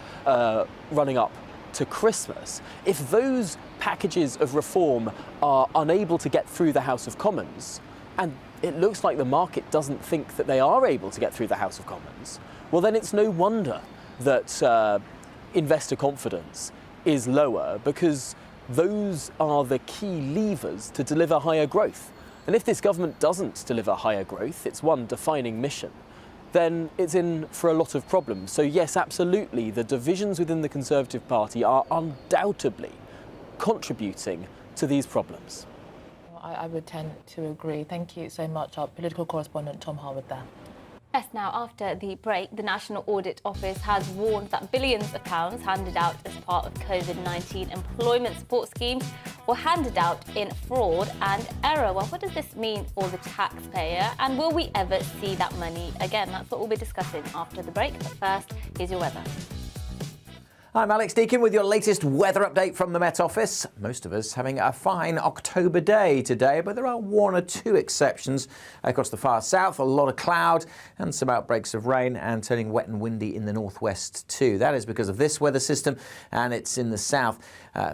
running up to Christmas, if those packages of reform are unable to get through the House of Commons, and it looks like the market doesn't think that they are able to get through the House of Commons, well then it's no wonder that investor confidence is lower because those are the key levers to deliver higher growth. And if this government doesn't deliver higher growth, its one defining mission, then it's in for a lot of problems. So yes, absolutely, the divisions within the Conservative Party are undoubtedly contributing to these problems. I would tend to agree. Thank you so much, our political correspondent Tom Harwood there. Yes, now after the break, the National Audit Office has warned that billions of pounds handed out as part of COVID-19 employment support schemes were handed out in fraud and error. Well, what does this mean for the taxpayer, and will we ever see that money again? That's what we'll be discussing after the break. But first, here's your weather. I'm Alex Deakin with your latest weather update from the Met Office. Most of us having a fine October day today, but there are one or two exceptions across the far south. A lot of cloud and some outbreaks of rain, and turning wet and windy in the northwest too. That is because of this weather system, and it's in the south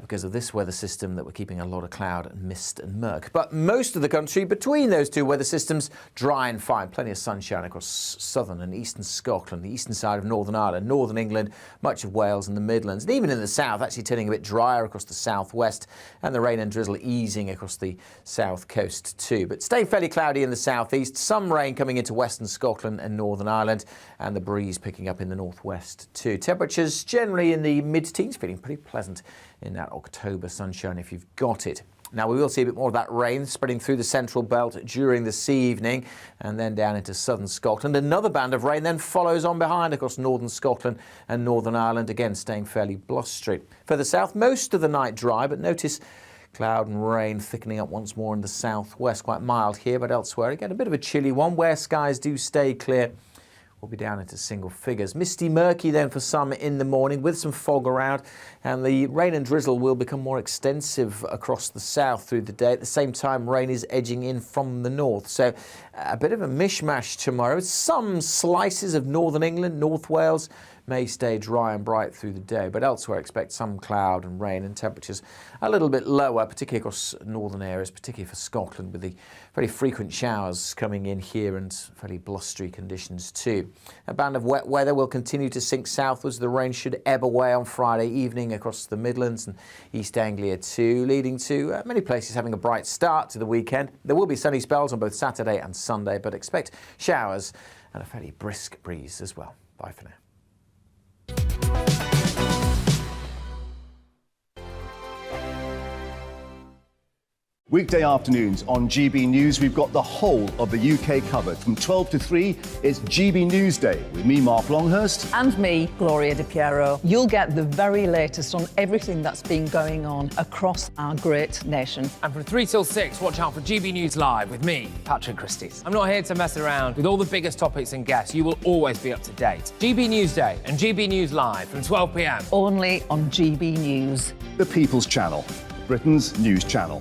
because of this weather system that we're keeping a lot of cloud and mist and murk. But most of the country between those two weather systems, dry and fine. Plenty of sunshine across southern and eastern Scotland, the eastern side of Northern Ireland, northern England, much of Wales and the Midlands, and even in the south, actually turning a bit drier across the southwest, and the rain and drizzle easing across the south coast too. But staying fairly cloudy in the southeast, some rain coming into western Scotland and Northern Ireland, and the breeze picking up in the northwest too. Temperatures generally in the mid-teens, feeling pretty pleasant in that October sunshine if you've got it. Now, we will see a bit more of that rain spreading through the central belt during this evening, and then down into southern Scotland. Another band of rain then follows on behind across northern Scotland and Northern Ireland, again staying fairly blustery. Further south, most of the night dry, but notice cloud and rain thickening up once more in the southwest. Quite mild here, but elsewhere again a bit of a chilly one, where skies do stay clear. We'll be down into single figures. Misty, murky then for some in the morning with some fog around, and the rain and drizzle will become more extensive across the south through the day. At the same time, rain is edging in from the north. So a bit of a mishmash tomorrow. Some slices of northern England, North Wales may stay dry and bright through the day, but elsewhere expect some cloud and rain, and temperatures a little bit lower, particularly across northern areas, particularly for Scotland, with the very frequent showers coming in here and fairly blustery conditions too. A band of wet weather will continue to sink southwards. The rain should ebb away on Friday evening across the Midlands and East Anglia too, leading to many places having a bright start to the weekend. There will be sunny spells on both Saturday and Sunday, but expect showers and a fairly brisk breeze as well. Bye for now. Weekday afternoons on GB News, we've got the whole of the UK covered. From 12 to 3, it's GB News Day with me, Mark Longhurst. And me, Gloria Di Piero. You'll get the very latest on everything that's been going on across our great nation. And from 3 till 6, watch out for GB News Live with me, Patrick Christys. I'm not here to mess around with all the biggest topics and guests. You will always be up to date. GB News Day and GB News Live from 12 p.m. Only on GB News. The People's Channel, Britain's news channel.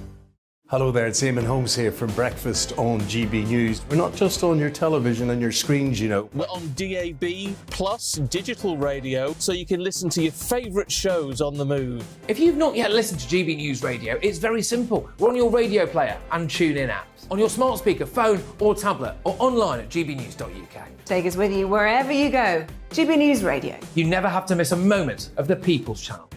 Hello there, it's Eamon Holmes here from Breakfast on GB News. We're not just on your television and your screens, you know. We're on DAB plus digital radio, so you can listen to your favourite shows on the move. If you've not yet listened to GB News Radio, it's very simple. We're on your radio player and TuneIn apps, on your smart speaker, phone or tablet, or online at gbnews.uk. Take us with you wherever you go. GB News Radio. You never have to miss a moment of the People's Channel.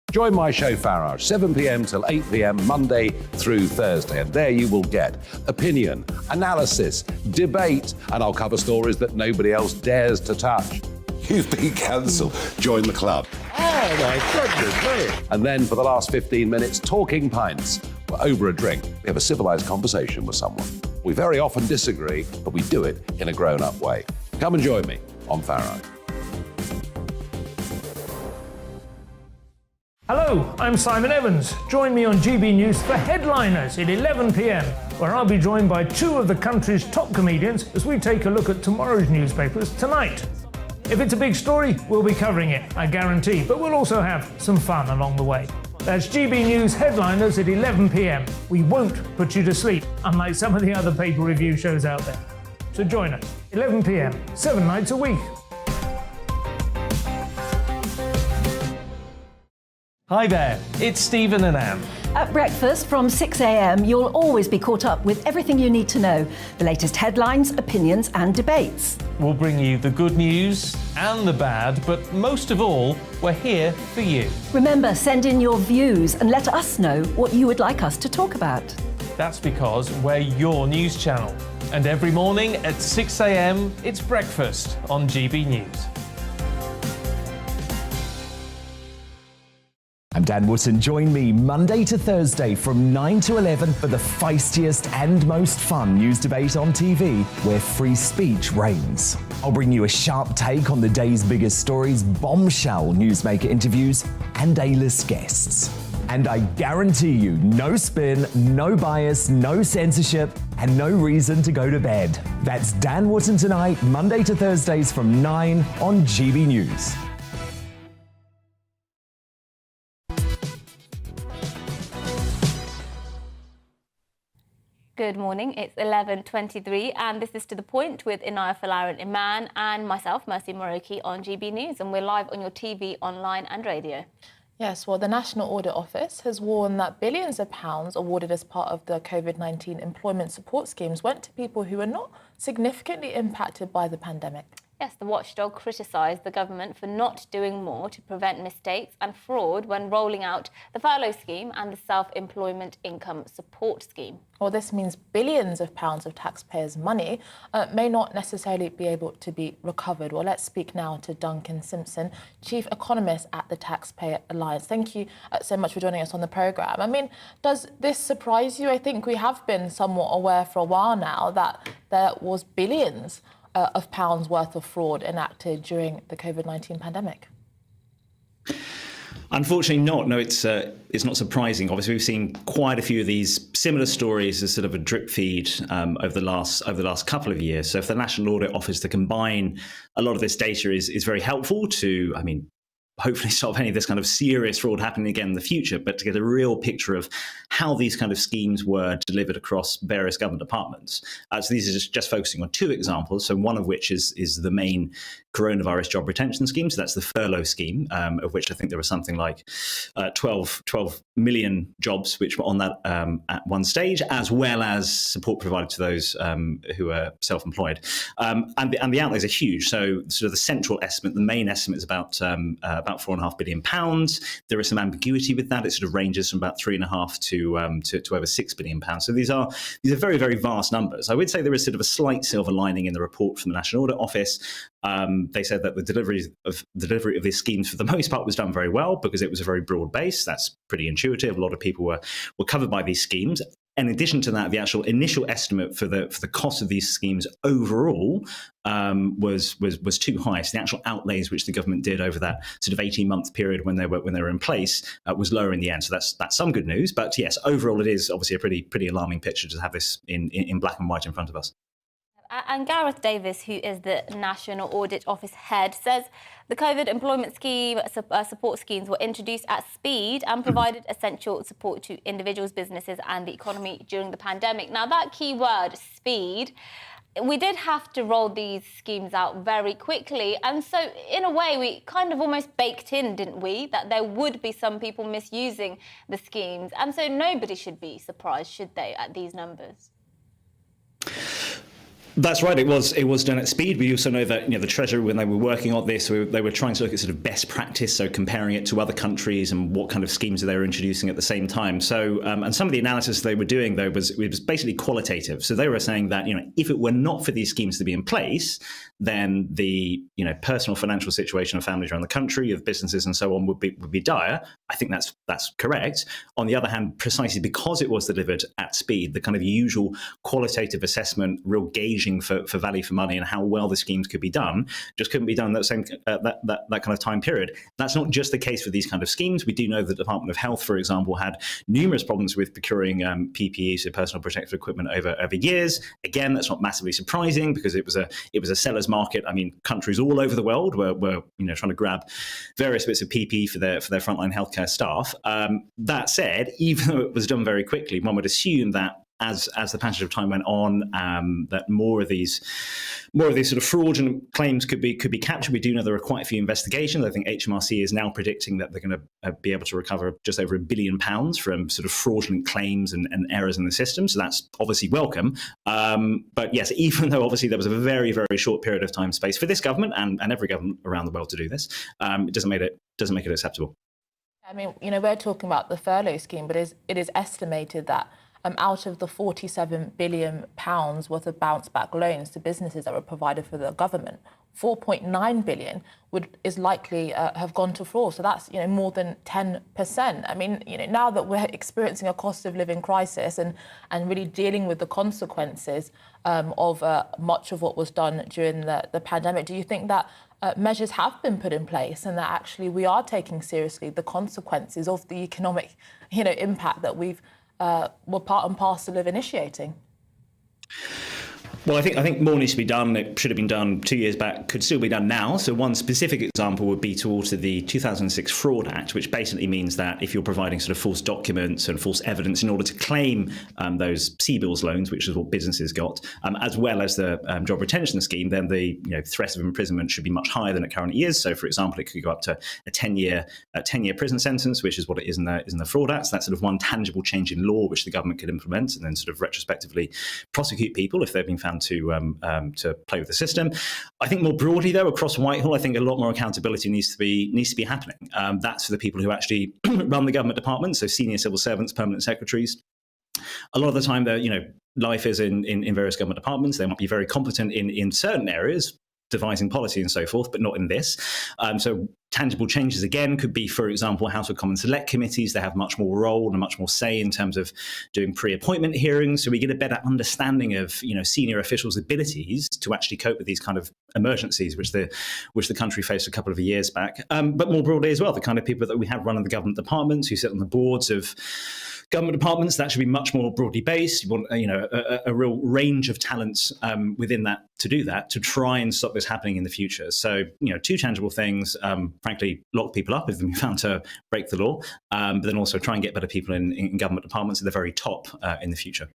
Join my show Farage, 7 p.m. till 8 p.m. Monday through Thursday, and there you will get opinion, analysis, debate, and I'll cover stories that nobody else dares to touch. You've been cancelled. Join the club. Oh my goodness me. And then for the last 15 minutes, talking pints. We're over a drink. We have a civilised conversation with someone. We very often disagree, but we do it in a grown-up way. Come and join me on Farage. Hello, I'm Simon Evans. Join me on GB News for Headliners at 11 p.m, where I'll be joined by two of the country's top comedians as we take a look at tomorrow's newspapers tonight. If it's a big story, we'll be covering it, I guarantee, but we'll also have some fun along the way. That's GB News Headliners at 11 p.m. We won't put you to sleep, unlike some of the other pay-per-review shows out there. So join us, 11 p.m, 7 nights a week. Hi there, it's Stephen and Anne. At breakfast from 6 a.m, you'll always be caught up with everything you need to know, the latest headlines, opinions and debates. We'll bring you the good news and the bad, but most of all, we're here for you. Remember, send in your views and let us know what you would like us to talk about. That's because we're your news channel. And every morning at 6 a.m, it's breakfast on GB News. I'm Dan Wootton. Join me Monday to Thursday from 9 to 11 for the feistiest and most fun news debate on TV, where free speech reigns. I'll bring you a sharp take on the day's biggest stories, bombshell newsmaker interviews, and A-list guests. And I guarantee you, no spin, no bias, no censorship, and no reason to go to bed. That's Dan Wootton tonight, Monday to Thursdays from 9 on GB News. Good morning, it's 11:23 and this is To The Point with Inaya Falarin Iman and myself, Mercy Moroki on GB News, and we're live on your TV, online and radio. Yes, well, the National Audit Office has warned that billions of pounds awarded as part of the COVID-19 employment support schemes went to people who were not significantly impacted by the pandemic. Yes, the watchdog criticised the government for not doing more to prevent mistakes and fraud when rolling out the furlough scheme and the self-employment income support scheme. Well, this means billions of pounds of taxpayers' money may not necessarily be able to be recovered. Well, let's speak now to Duncan Simpson, Chief Economist at the Taxpayer Alliance. Thank you so much for joining us on the programme. I mean, does this surprise you? I think we have been somewhat aware for a while now that there was billions of pounds worth of fraud enacted during the COVID-19 pandemic. Unfortunately not. No, it's not surprising. Obviously, we've seen quite a few of these similar stories as sort of a drip feed over the last couple of years. So for the National Audit Office to combine a lot of this data is very helpful to, hopefully stop any of this kind of serious fraud happening again in the future, but to get a real picture of how these kind of schemes were delivered across various government departments. So these are just focusing on two examples. So one of which is the main coronavirus job retention scheme. So that's the furlough scheme, of which I think there was something like 12 million jobs which were on that at one stage, as well as support provided to those who are self-employed. And the outlays are huge. So sort of the central estimate, the main estimate is about £4.5 billion. There is some ambiguity with that. It sort of ranges from about £3.5 to over £6 billion. So these are very, very vast numbers. I would say there is sort of a slight silver lining in the report from the National Audit Office. They said that the delivery of these schemes for the most part was done very well because it was a very broad base. That's pretty intuitive. A lot of people were covered by these schemes. In addition to that, the actual initial estimate for the cost of these schemes overall was too high. So the actual outlays which the government did over that sort of 18-month period when they were in place was lower in the end. So that's some good news. But yes, overall, it is obviously a pretty alarming picture to have this in black and white in front of us. And Gareth Davis, who is the National Audit Office head, says the COVID employment scheme support schemes were introduced at speed and provided essential support to individuals, businesses and the economy during the pandemic. Now, that key word, speed, we did have to roll these schemes out very quickly. And so, in a way, we kind of almost baked in, didn't we, that there would be some people misusing the schemes. And so nobody should be surprised, should they, at these numbers? That's right. It was done at speed. We also know that the Treasury, when they were working on this, they were trying to look at sort of best practice, so comparing it to other countries and what kind of schemes they were introducing at the same time. So, and some of the analysis they were doing though was basically qualitative. So they were saying that if it were not for these schemes to be in place, then the personal financial situation of families around the country, of businesses and so on would be dire. I think that's correct. On the other hand, precisely because it was delivered at speed, the kind of usual qualitative assessment, real gauging for value for money and how well the schemes could be done, just couldn't be done in that same that kind of time period. That's not just the case for these kind of schemes. We do know that the Department of Health, for example, had numerous problems with procuring PPE, so personal protective equipment, over years. Again, that's not massively surprising because it was a seller's market. I mean, countries all over the world were trying to grab various bits of PPE for their frontline healthcare staff. That said, even though it was done very quickly, one would assume that as the passage of time went on, that more of these sort of fraudulent claims could be captured. We do know there are quite a few investigations. I think HMRC is now predicting that they're going to be able to recover just over £1 billion from sort of fraudulent claims and errors in the system. So that's obviously welcome. But yes, even though obviously there was a very, very short period of time space for this government and every government around the world to do this, it doesn't make it acceptable. I mean, we're talking about the furlough scheme, but it is estimated that out of the £47 billion worth of bounce-back loans to businesses that were provided for the government, 4.9 billion is likely have gone to fraud. So that's more than 10%. I mean, now that we're experiencing a cost of living crisis and really dealing with the consequences of much of what was done during the pandemic, do you think that measures have been put in place and that actually we are taking seriously the consequences of the economic impact that we've were part and parcel of initiating? Well, I think more needs to be done. It should have been done 2 years back, could still be done now. So one specific example would be to alter the 2006 Fraud Act, which basically means that if you're providing sort of false documents and false evidence in order to claim those CBILS loans, which is what businesses got, as well as the job retention scheme, then the threat of imprisonment should be much higher than it currently is. So, for example, it could go up to a 10-year prison sentence, which is what it is in the Fraud Act. So that's sort of one tangible change in law which the government could implement and then sort of retrospectively prosecute people if they've been found to play with the system. I think more broadly, though, across Whitehall, I think a lot more accountability needs to be happening. That's for the people who actually run the government departments, so senior civil servants, permanent secretaries. A lot of the time, life is in various government departments. They might be very competent in certain areas, devising policy and so forth, but not in this. So tangible changes, again, could be, for example, House of Commons Select Committees. They have much more role and much more say in terms of doing pre-appointment hearings. So we get a better understanding of, senior officials' abilities to actually cope with these kind of emergencies, which the country faced a couple of years back. But more broadly as well, the kind of people that we have running the government departments, who sit on the boards of government departments, that should be much more broadly based. You want a real range of talents within that to do that, to try and stop this happening in the future. So, two tangible things, frankly, lock people up if they've been found to break the law, but then also try and get better people in government departments at the very top in the future.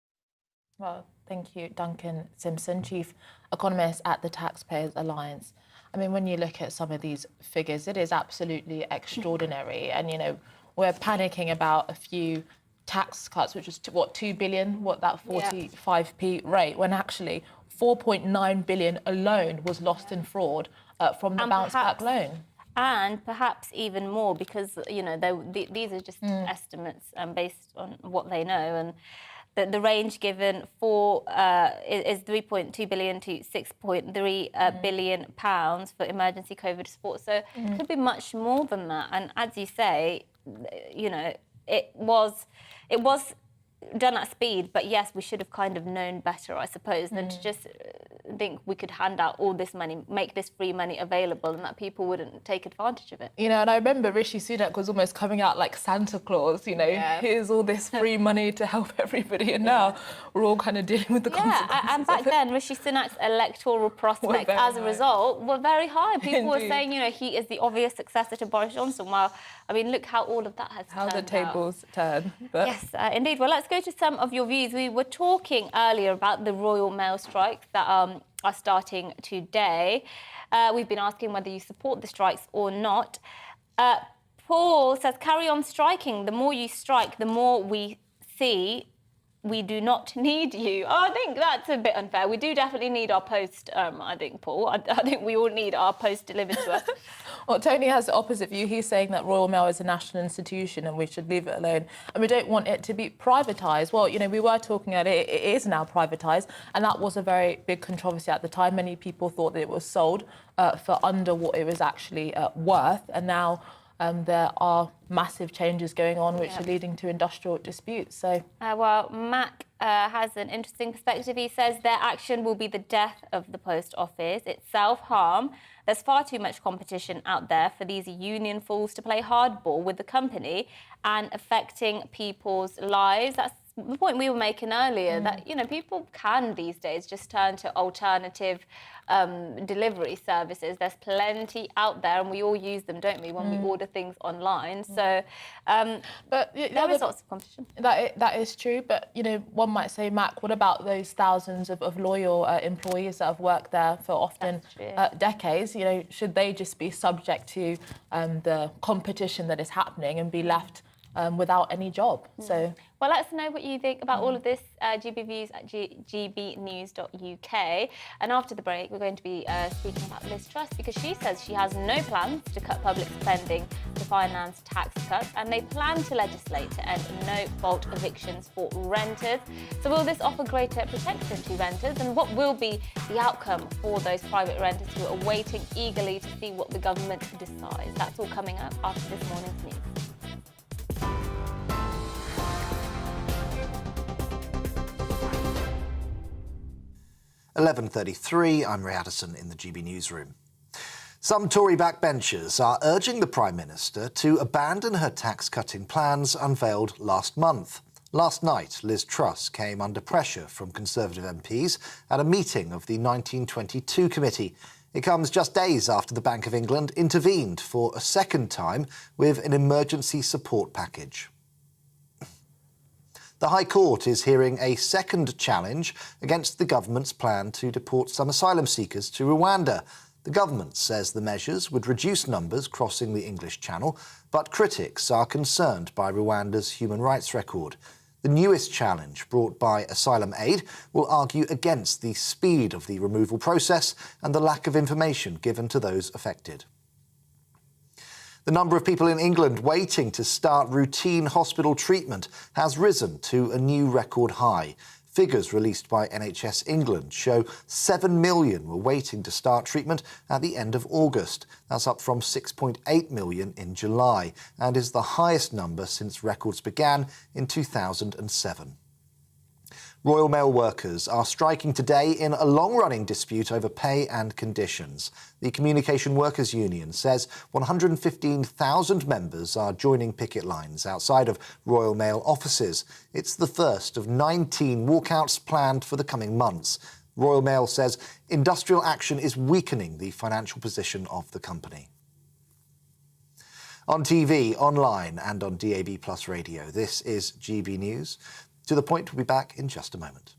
Well, thank you, Duncan Simpson, Chief Economist at the Taxpayers Alliance. I mean, when you look at some of these figures, it is absolutely extraordinary. And, we're panicking about a few tax cuts, which is 2 billion, that 45p rate, when actually 4.9 billion alone was lost in fraud from the bounce back loan. And perhaps even more, because these are just estimates based on what they know, and the range given for is 3.2 billion to 6.3 billion pounds for emergency COVID support. So it could be much more than that. And as you say, it was done at speed, but yes, we should have kind of known better, I suppose, than to just think we could hand out all this money, make this free money available, and that people wouldn't take advantage of it. And I remember Rishi Sunak was almost coming out like Santa Claus, here's all this free money to help everybody, and now we're all kind of dealing with the consequences. And back then, Rishi Sunak's electoral prospects as a result were very high. People were saying, he is the obvious successor to Boris Johnson. Well, I mean, look how all of that has turned out. How the tables turn. But... Yes, indeed. Well, let's go to some of your views. We were talking earlier about the Royal Mail strikes that are starting today. We've been asking whether you support the strikes or not. Paul says, carry on striking. The more you strike, the more we see we do not need you. Oh, I think that's a bit unfair. We do definitely need our post, I think, Paul. I think we all need our post delivered to us. Well, Tony has the opposite view. He's saying that Royal Mail is a national institution and we should leave it alone. And we don't want it to be privatised. Well, we were talking about it. It is now privatised. And that was a very big controversy at the time. Many people thought that it was sold for under what it was actually worth. And now there are massive changes going on which are leading to industrial disputes. So, well, Mac has an interesting perspective. He says their action will be the death of the post office. It's self-harm. There's far too much competition out there for these union fools to play hardball with the company and affecting people's lives. That's the point we were making earlier, that, you know, people can these days just turn to alternative delivery services. There's plenty out there, and we all use them, don't we, when we order things online. So, but there is lots of competition. That is true, but, you know, one might say, Mac, what about those thousands of loyal employees that have worked there for often decades? You know, should they just be subject to the competition that is happening and be left without any job? So, well, let us know what you think about all of this. GBViews at gbnews.uk. And after the break, we're going to be speaking about Liz Truss, because she says she has no plans to cut public spending to finance tax cuts, and they plan to legislate to end no-fault evictions for renters. So will this offer greater protection to renters, and what will be the outcome for those private renters who are waiting eagerly to see what the government decides? That's all coming up after this morning's news. 11:33, I'm Ray Addison in the GB Newsroom. Some Tory backbenchers are urging the Prime Minister to abandon her tax-cutting plans unveiled last month. Last night, Liz Truss came under pressure from Conservative MPs at a meeting of the 1922 committee. It comes just days after the Bank of England intervened for a second time with an emergency support package. The High Court is hearing a second challenge against the government's plan to deport some asylum seekers to Rwanda. The government says the measures would reduce numbers crossing the English Channel, but critics are concerned by Rwanda's human rights record. The newest challenge, brought by Asylum Aid, will argue against the speed of the removal process and the lack of information given to those affected. The number of people in England waiting to start routine hospital treatment has risen to a new record high. Figures released by NHS England show 7 million were waiting to start treatment at the end of August. That's up from 6.8 million in July, and is the highest number since records began in 2007. Royal Mail workers are striking today in a long-running dispute over pay and conditions. The Communication Workers Union says 115,000 members are joining picket lines outside of Royal Mail offices. It's the first of 19 walkouts planned for the coming months. Royal Mail says industrial action is weakening the financial position of the company. On TV, online and on DAB+ radio, this is GB News. To the Point will be back in just a moment.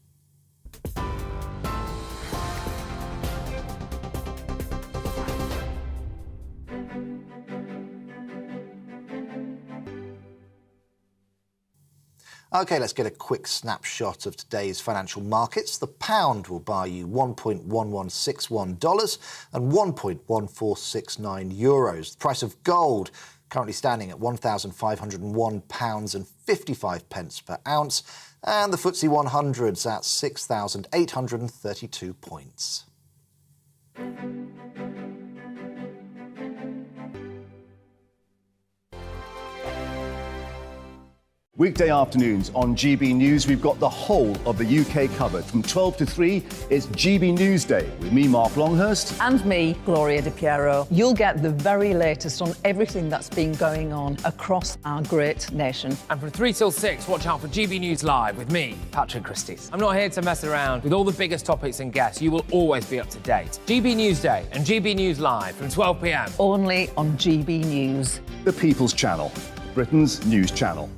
OK, let's get a quick snapshot of today's financial markets. The pound will buy you $1.1161 and €1.1469. The price of gold currently standing at £1,501.55 per ounce, and the FTSE 100's at 6,832 points. Weekday afternoons on GB News, we've got the whole of the UK covered. From 12 to 3, it's GB Newsday with me, Mark Longhurst. And me, Gloria Di Piero. You'll get the very latest on everything that's been going on across our great nation. And from 3 till 6, watch out for GB News Live with me, Patrick Christys. I'm not here to mess around with all the biggest topics and guests. You will always be up to date. GB Newsday and GB News Live from 12 p.m. Only on GB News. The People's Channel, Britain's news channel.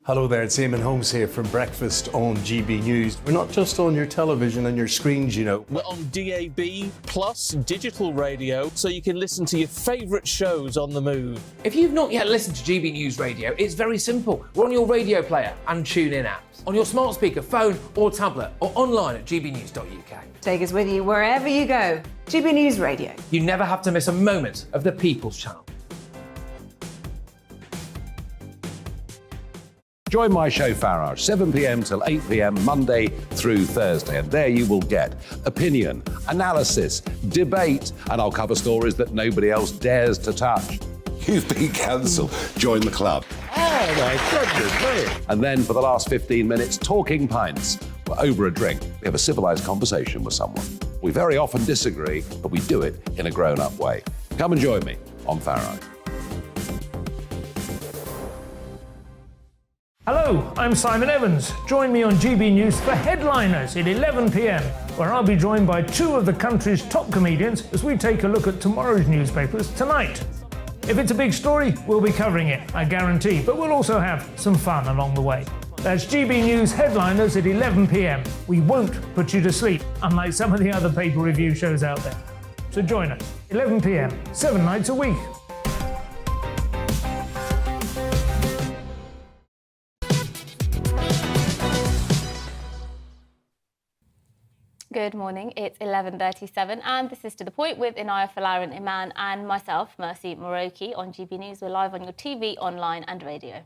Hello there, it's Eamon Holmes here from Breakfast on GB News. We're not just on your television and your screens, you know. We're on DAB plus digital radio, so you can listen to your favourite shows on the move. If you've not yet listened to GB News Radio, it's very simple. We're on your radio player and tune-in apps, on your smart speaker, phone or tablet, or online at gbnews.uk. Take us with you wherever you go. GB News Radio. You never have to miss a moment of the People's Channel. Join my show Farage, 7 p.m. till 8 p.m. Monday through Thursday. And there you will get opinion, analysis, debate, and I'll cover stories that nobody else dares to touch. You've been cancelled. Join the club. Oh my goodness me. And then for the last 15 minutes, talking pints. We're over a drink. We have a civilised conversation with someone. We very often disagree, but we do it in a grown-up way. Come and join me on Farage. Hello, I'm Simon Evans. Join me on GB News for Headliners at 11 p.m, where I'll be joined by two of the country's top comedians as we take a look at tomorrow's newspapers tonight. If it's a big story, we'll be covering it, I guarantee, but we'll also have some fun along the way. That's GB News Headliners at 11 p.m. We won't put you to sleep, unlike some of the other paper review shows out there. So join us, 11 p.m, 7 nights a week. Good morning, it's 11:37 and this is To The Point with Inaya Falarin Iman and myself, Mercy Moroki on GB News. We're live on your TV, online and radio.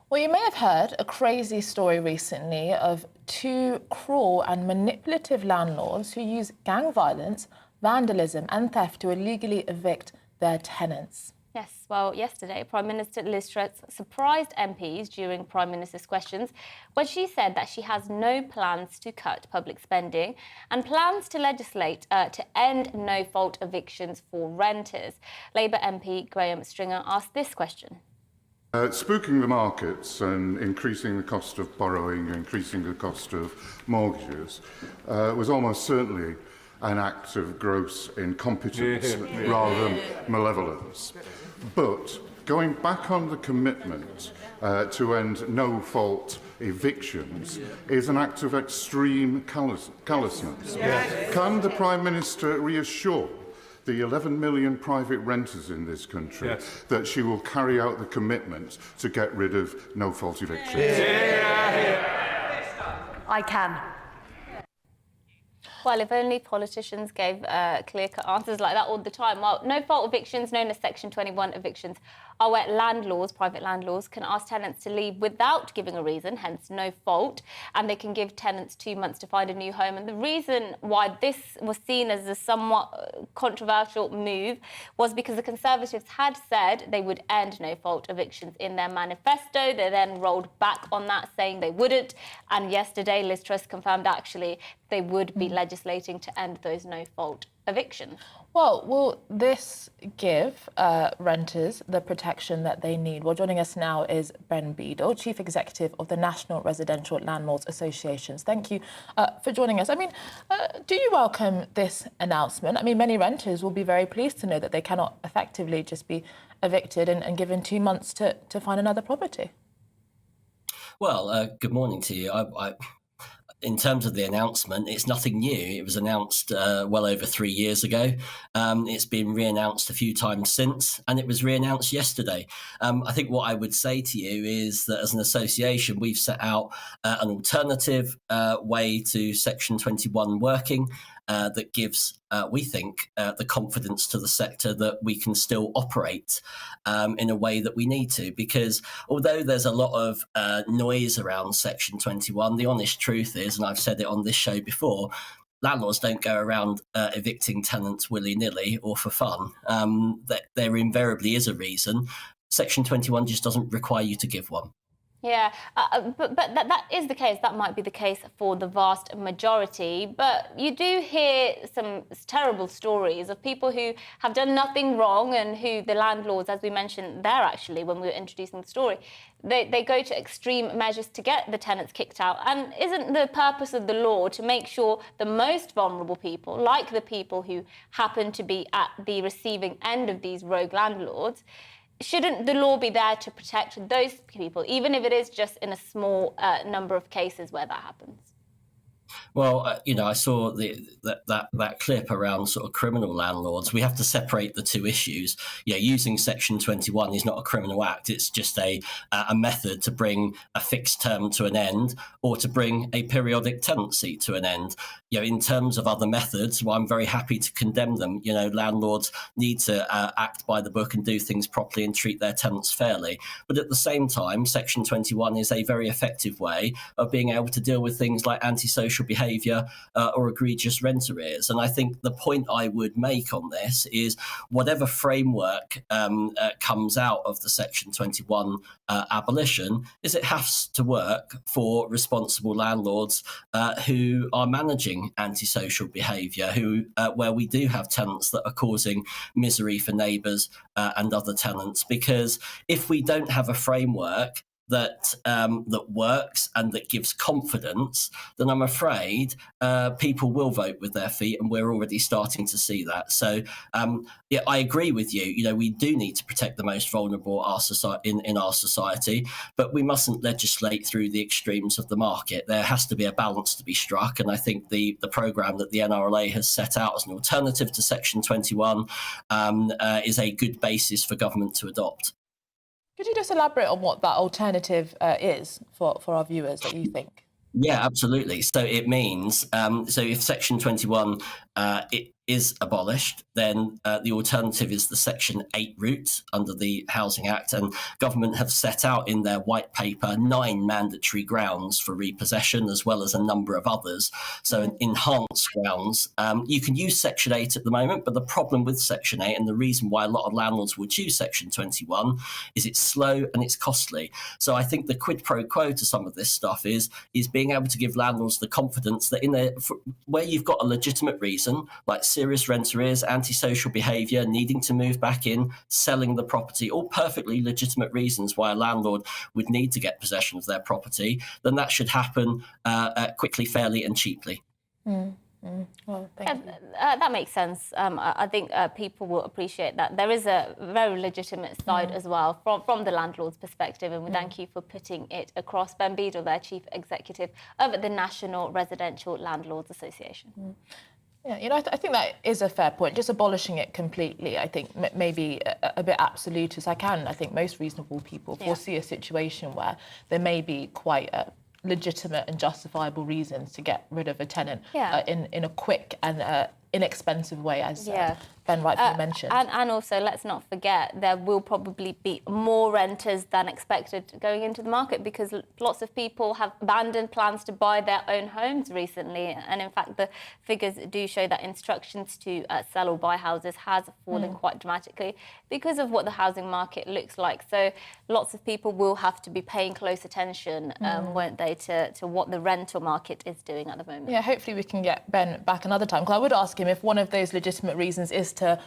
Well, you may have heard a crazy story recently of two cruel and manipulative landlords who use gang violence, vandalism and theft to illegally evict their tenants. Yes, well, yesterday, Prime Minister Liz Truss surprised MPs during Prime Minister's questions when she said that she has no plans to cut public spending and plans to legislate to end no-fault evictions for renters. Labour MP Graham Stringer asked this question. Spooking the markets and increasing the cost of borrowing, increasing the cost of mortgages was almost certainly an act of gross incompetence rather than malevolence. But going back on the commitment to end no-fault evictions is an act of extreme callousness. Can the Prime Minister reassure the 11 million private renters in this country that she will carry out the commitment to get rid of no-fault evictions? I can. Well, if only politicians gave clear-cut answers like that all the time. Well, no-fault evictions, known as Section 21 evictions, are where landlords, private landlords, can ask tenants to leave without giving a reason, hence no fault, and they can give tenants 2 months to find a new home. And the reason why this was seen as a somewhat controversial move was because the Conservatives had said they would end no-fault evictions in their manifesto. They then rolled back on that, saying they wouldn't. And yesterday, Liz Truss confirmed actually they would be legislating to end those no-fault evictions. Well, will this give renters the protection that they need? Well, joining us now is Ben Beadle, Chief Executive of the National Residential Landlords Associations. Thank you for joining us. I mean, do you welcome this announcement? I mean, many renters will be very pleased to know that they cannot effectively just be evicted and given 2 months to find another property. Well, good morning to you. In terms of the announcement, it's nothing new. It was announced well over 3 years ago. It's been re-announced a few times since, and it was re-announced yesterday. I think what I would say to you is that as an association, we've set out an alternative way to Section 21 working that gives, we think, the confidence to the sector that we can still operate in a way that we need to. Because although there's a lot of noise around Section 21, the honest truth is, and I've said it on this show before, landlords don't go around evicting tenants willy-nilly or for fun. There invariably is a reason. Section 21 just doesn't require you to give one. Yeah, but that is the case. That might be the case for the vast majority. But you do hear some terrible stories of people who have done nothing wrong and who the landlords, as we mentioned there actually when we were introducing the story, they go to extreme measures to get the tenants kicked out. And isn't the purpose of the law to make sure the most vulnerable people, like the people who happen to be at the receiving end of these rogue landlords, shouldn't the law be there to protect those people, even if it is just in a small number of cases where that happens? Well, I saw that clip around sort of criminal landlords. We have to separate the two issues. Yeah, using Section 21 is not a criminal act. It's just a method to bring a fixed term to an end or to bring a periodic tenancy to an end. In terms of other methods, well, I'm very happy to condemn them. Landlords need to act by the book and do things properly and treat their tenants fairly. But at the same time, Section 21 is a very effective way of being able to deal with things like antisocial behaviour or egregious rent arrears. And I think the point I would make on this is whatever framework comes out of the Section 21 abolition is it has to work for responsible landlords who are managing antisocial behaviour, where we do have tenants that are causing misery for neighbours and other tenants. Because if we don't have a framework that works and that gives confidence, then I'm afraid people will vote with their feet, and we're already starting to see that. So, yeah, I agree with you. You know, we do need to protect the most vulnerable in our society, but we mustn't legislate through the extremes of the market. There has to be a balance to be struck, and I think the programme that the NRLA has set out as an alternative to Section 21 is a good basis for government to adopt. Could you just elaborate on what that alternative is for our viewers that you think? Yeah, absolutely. So it means, so if Section 21 it is abolished, then the alternative is the Section 8 route under the Housing Act. And government have set out in their white paper 9 mandatory grounds for repossession, as well as a number of others. So enhanced grounds. You can use Section 8 at the moment, but the problem with Section 8 and the reason why a lot of landlords will choose Section 21 is it's slow and it's costly. So I think the quid pro quo to some of this stuff is being able to give landlords the confidence that where you've got a legitimate reason, like serious rent arrears, antisocial behaviour, needing to move back in, selling the property, all perfectly legitimate reasons why a landlord would need to get possession of their property, then that should happen quickly, fairly and cheaply. Well, thank you. That makes sense. I think people will appreciate that. There is a very legitimate side as well from the landlord's perspective, and we thank you for putting it across. Ben Beadle, their Chief Executive of the National Residential Landlords Association. Yeah, you know, I think that is a fair point. Just abolishing it completely, I think, maybe a bit absolute as I can. I think most reasonable people foresee a situation where there may be quite a legitimate and justifiable reasons to get rid of a tenant in a quick and inexpensive way, as Ben rightfully mentioned. And also, let's not forget, there will probably be more renters than expected going into the market, because lots of people have abandoned plans to buy their own homes recently. And in fact, the figures do show that instructions to sell or buy houses has fallen quite dramatically because of what the housing market looks like. So lots of people will have to be paying close attention, won't they, to what the rental market is doing at the moment. Yeah, hopefully we can get Ben back another time, because I would ask him if one of those legitimate reasons is to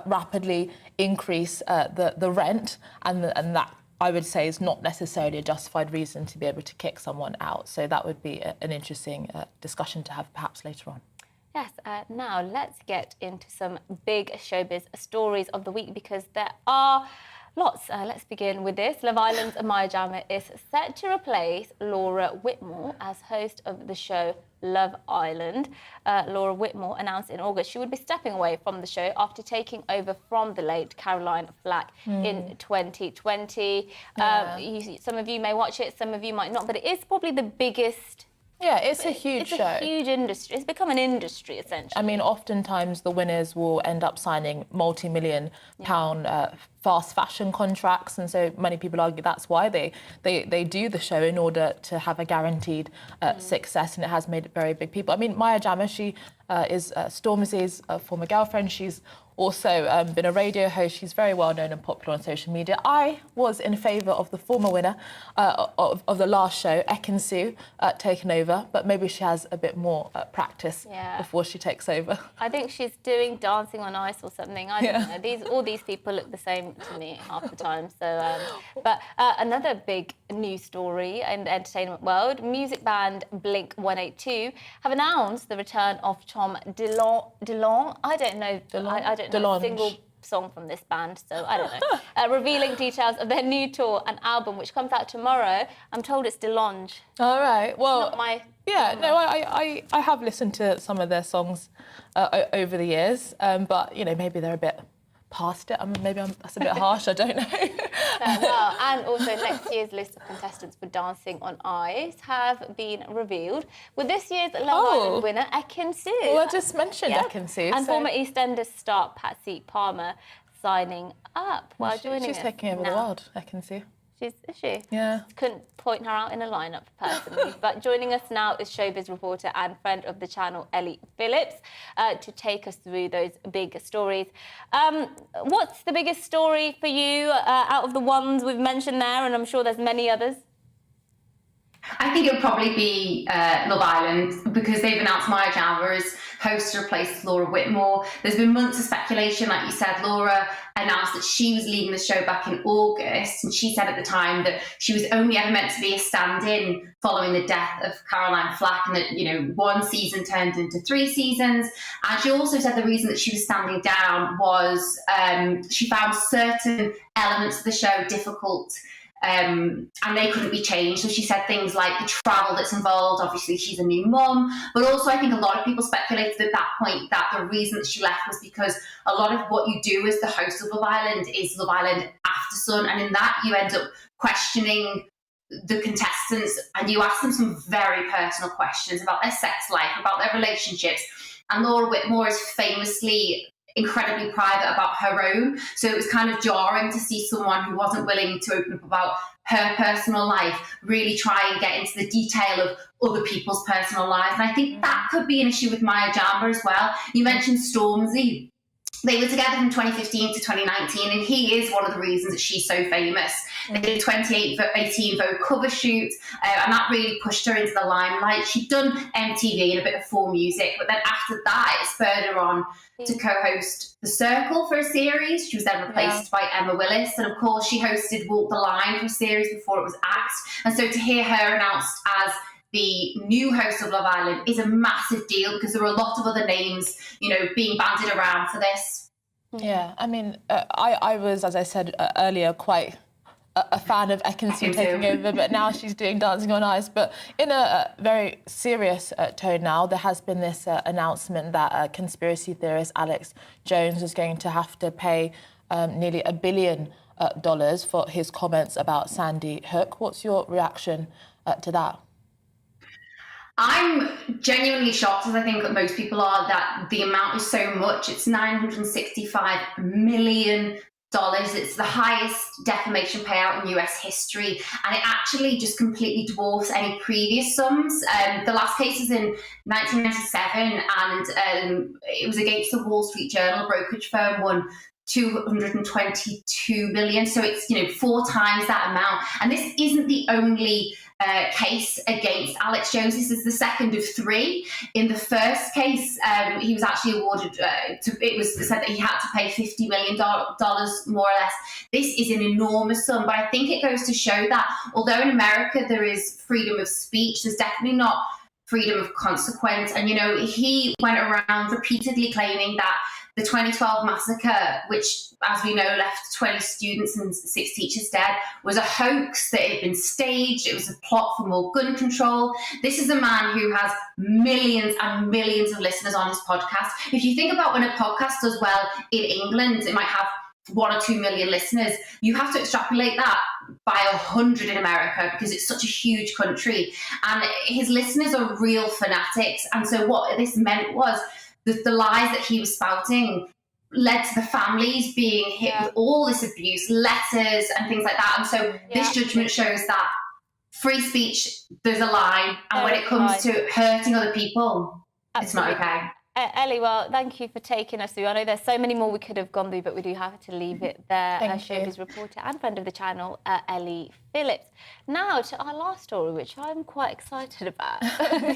rapidly increase the rent, and that, I would say, is not necessarily a justified reason to be able to kick someone out. So that would be an interesting discussion to have perhaps later on. Yes, now let's get into some big showbiz stories of the week, because there are lots. Let's begin with this. Love Island's Maya Jama is set to replace Laura Whitmore as host of the show Love Island. Laura Whitmore announced in August she would be stepping away from the show after taking over from the late Caroline Flack in 2020. Some of you may watch it, some of you might not, but it is probably the biggest. Yeah, it's a huge show. It's a huge industry. It's become an industry, essentially. I mean, oftentimes the winners will end up signing multi-million pound fast fashion contracts, and so many people argue that's why they do the show, in order to have a guaranteed success, and it has made it very big people. I mean, Maya Jama, she is Stormzy's former girlfriend. She's also been a radio host. She's very well known and popular on social media. I was in favour of the former winner of the last show, Ekin-Su, taking over, but maybe she has a bit more practice before she takes over. I think she's doing Dancing on Ice or something. I don't know. All these people look the same to me half the time. So, but another big news story in the entertainment world: music band Blink-182 have announced the return of Tom DeLonge. I don't know. I don't know a single song from this band, so I don't know. Revealing details of their new tour and album, which comes out tomorrow. I'm told it's DeLonge. All right. Well, not my. Yeah, no, I have listened to some of their songs over the years, but you know, maybe they're a bit past it. That's a bit harsh. I don't know. Well, and also next year's list of contestants for Dancing on Ice have been revealed, with this year's Love Island winner Ekin-Su. Well, I just mentioned Ekin-Su. And former EastEnders star Patsy Palmer signing up while joining us. She's taking over the world, Ekin-Su. Is she? Yeah. Couldn't point her out in a lineup personally. But joining us now is Showbiz reporter and friend of the channel, Ellie Phillips, to take us through those big stories. What's the biggest story for you out of the ones we've mentioned there? And I'm sure there's many others. I think it'll probably be Love Island, because they've announced Maya Jama as host to replace Laura Whitmore. There's been months of speculation, like you said. Laura announced that she was leaving the show back in August, and she said at the time that she was only ever meant to be a stand-in following the death of Caroline Flack, and that, you know, 1 season turned into 3 seasons. And she also said the reason that she was standing down was she found certain elements of the show difficult, and they couldn't be changed. So she said things like the travel that's involved. Obviously, she's a new mum, but also I think a lot of people speculated at that point that the reason that she left was because a lot of what you do as the host of Love Island is Love Island After Sun, and in that you end up questioning the contestants, and you ask them some very personal questions about their sex life, about their relationships. And Laura Whitmore is famously incredibly private about her own, so it was kind of jarring to see someone who wasn't willing to open up about her personal life really try and get into the detail of other people's personal lives. And I think that could be an issue with Maya Jama as well. You mentioned Stormzy. They were together from 2015 to 2019, and he is one of the reasons that she's so famous. They did a 2018 Vogue cover shoot, and that really pushed her into the limelight. She'd done MTV and a bit of 4Music, but then after that, it spurred her on to co-host The Circle for a series. She was then replaced by Emma Willis, and of course, she hosted Walk the Line for a series before it was Act. And so to hear her announced as the new host of Love Island is a massive deal, because there are a lot of other names, you know, being bandied around for this. Yeah, I mean, I was, as I said earlier, quite a fan of Ekin-Su taking over, but now she's doing Dancing on Ice. But in a very serious tone now, there has been this announcement that conspiracy theorist Alex Jones is going to have to pay nearly $1 billion for his comments about Sandy Hook. What's your reaction to that? I'm genuinely shocked, as I think that most people are, that the amount is so much. It's $965 million. It's the highest defamation payout in US history, and it actually just completely dwarfs any previous sums. The last case is in 1997, and it was against the Wall Street Journal brokerage firm, won $222 million. So it's, you know, 4 times that amount. And this isn't the only case against Alex Jones. This is the second of 3. In the first case, he was actually awarded, it was said that he had to pay $50 million, more or less. This is an enormous sum, but I think it goes to show that although in America there is freedom of speech, there's definitely not freedom of consequence. And, you know, he went around repeatedly claiming that the 2012 massacre, which, as we know, left 20 students and 6 teachers dead, was a hoax, that it had been staged, it was a plot for more gun control. This is a man who has millions and millions of listeners on his podcast. If you think about when a podcast does well in England, it might have 1 or 2 million listeners. You have to extrapolate that by 100 in America, because it's such a huge country. And his listeners are real fanatics. And so what this meant was the lies that he was spouting led to the families being hit with all this abuse, letters and things like that. And so this judgment shows that free speech, there's a line. And when it comes to hurting other people, it's not okay. Ellie, well, thank you for taking us through. I know there's so many more we could have gone through, but we do have to leave it there. Showbiz reporter and friend of the channel, Ellie Phillips. Now to our last story, which I'm quite excited about.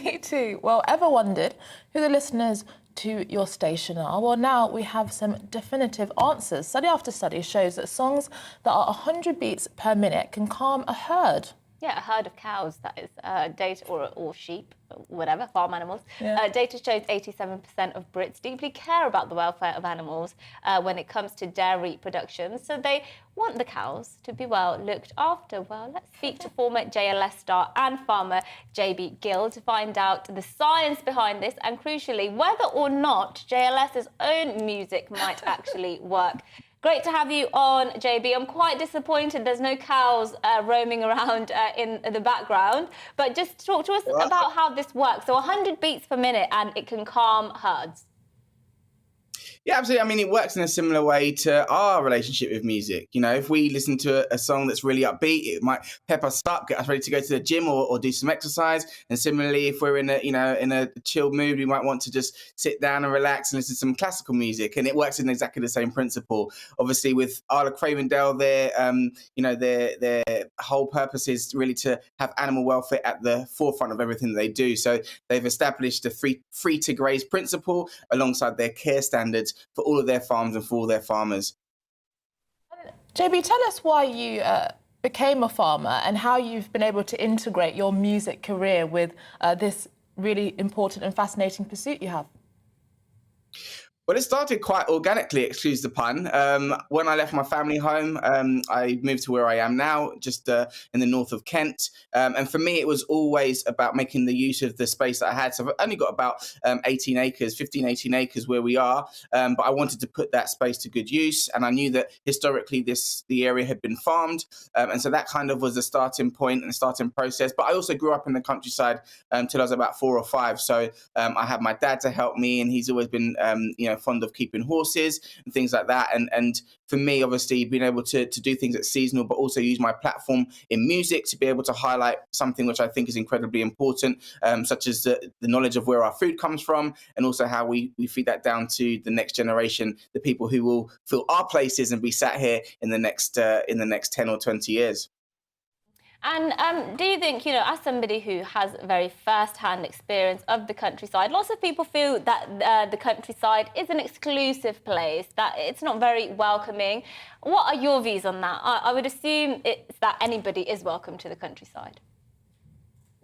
Me too. Well, ever wondered who the listeners to your station are? Well, now we have some definitive answers. Study after study shows that songs that are 100 beats per minute can calm a herd. Yeah, a herd of cows, that is, data, or sheep, whatever, farm animals. Data shows 87% of Brits deeply care about the welfare of animals when it comes to dairy production. So they want the cows to be well looked after. Well, let's speak to former JLS star and farmer JB Gill to find out the science behind this, and crucially, whether or not JLS's own music might actually work. Great to have you on, JB. I'm quite disappointed there's no cows roaming around in the background, but just talk to us about how this works. So 100 beats per minute and it can calm herds. Yeah, absolutely. I mean, it works in a similar way to our relationship with music. You know, if we listen to a song that's really upbeat, it might pep us up, get us ready to go to the gym or do some exercise. And similarly, if we're in a chill mood, we might want to just sit down and relax and listen to some classical music. And it works in exactly the same principle. Obviously, with Arla Cravendale, their whole purpose is really to have animal welfare at the forefront of everything that they do. So they've established the free to graze principle alongside their care standards for all of their farms and for all their farmers. JB, tell us why you became a farmer and how you've been able to integrate your music career with this really important and fascinating pursuit you have. Well, it started quite organically, excuse the pun. When I left my family home, I moved to where I am now, just in the north of Kent. And for me, it was always about making the use of the space that I had. So I've only got about 15, 18 acres where we are. But I wanted to put that space to good use. And I knew that historically the area had been farmed. And so that kind of was the starting point and the starting process. But I also grew up in the countryside till I was about 4 or 5. So I had my dad to help me, and he's always been, fond of keeping horses and things like that. And for me, obviously, being able to do things that's seasonal, but also use my platform in music to be able to highlight something which I think is incredibly important, such as the knowledge of where our food comes from, and also how we feed that down to the next generation, the people who will fill our places and be sat here in the next 10 or 20 years. And do you think, as somebody who has very first-hand experience of the countryside, lots of people feel that the countryside is an exclusive place, that it's not very welcoming. What are your views on that? I would assume it's that anybody is welcome to the countryside.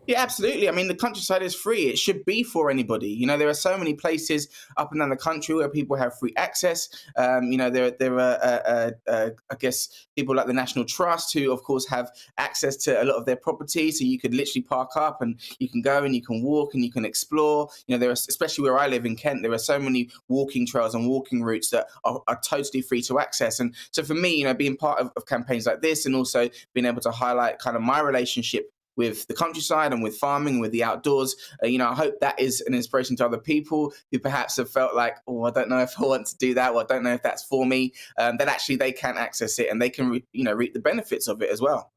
Yeah, absolutely. I mean, the countryside is free. It should be for anybody. There are so many places up and down the country where people have free access. There are, I guess, people like the National Trust who, of course, have access to a lot of their property. So you could literally park up and you can go and you can walk and you can explore. There are, especially where I live in Kent, there are so many walking trails and walking routes that are totally free to access. And so for me, being part of campaigns like this and also being able to highlight kind of my relationship with the countryside and with farming and with the outdoors, I hope that is an inspiration to other people who perhaps have felt like, oh, I don't know if I want to do that, or I don't know if that's for me, that actually they can access it and they can, reap the benefits of it as well.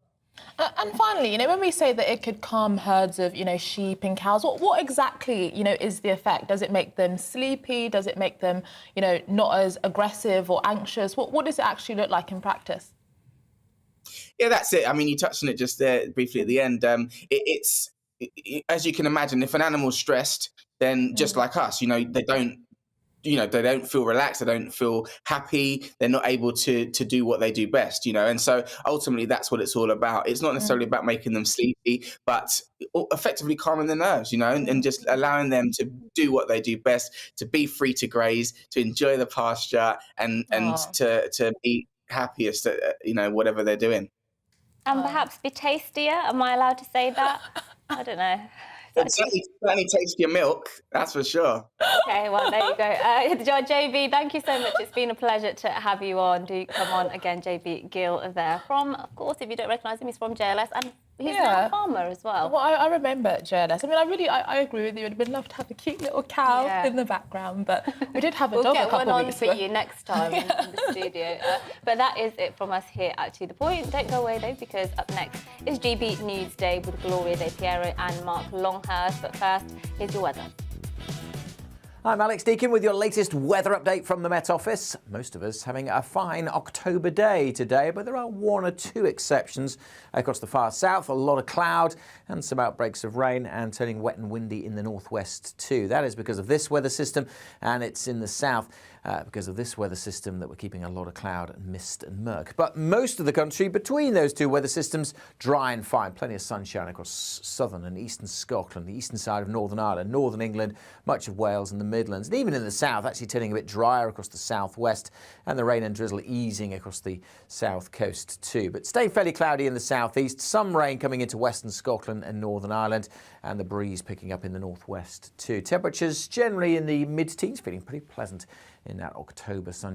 And finally, when we say that it could calm herds of, sheep and cows, what exactly, is the effect? Does it make them sleepy? Does it make them, not as aggressive or anxious? What does it actually look like in practice? Yeah, that's it. I mean, you touched on it just there briefly at the end. It's as you can imagine, if an animal's stressed, then just like us, they don't feel relaxed, they don't feel happy, they're not able to do what they do best, and so ultimately that's what it's all about. It's not necessarily about making them sleepy, but effectively calming their nerves, and just allowing them to do what they do best, to be free to graze, to enjoy the pasture, and to be happiest at whatever they're doing. And perhaps be tastier. Am I allowed to say that? I don't know. Certainly taste your milk, that's for sure. Okay, well, there you go. JB, thank you so much. It's been a pleasure to have you on. Do come on again, JB Gill there from, of course, if you don't recognise him, he's from JLS, and he's now a farmer as well. Well, I remember JLS. I mean, I agree with you. It'd been lovely to have a cute little cow in the background, but we did have a dog a couple of weeks ago. We'll get one on for you next time in the studio. But that is it from us here at To The Point. Don't go away, though, because up next is GB News Day with Gloria De Piero and Mark Longhurst. But first, here's your weather. I'm Alex Deakin with your latest weather update from the Met Office. Most of us having a fine October day today, but there are 1 or 2 exceptions. Across the far south, a lot of cloud and some outbreaks of rain, and turning wet and windy in the northwest too. That is because of this weather system, and it's in the south because of this weather system that we're keeping a lot of cloud and mist and murk. But most of the country between those 2 weather systems, dry and fine. Plenty of sunshine across southern and eastern Scotland, the eastern side of Northern Ireland, northern England, much of Wales and the Midlands, and even in the south, actually turning a bit drier across the southwest, and the rain and drizzle easing across the south coast too. But staying fairly cloudy in the southeast, some rain coming into western Scotland and Northern Ireland, and the breeze picking up in the northwest too. Temperatures generally in the mid-teens, feeling pretty pleasant in that October sun.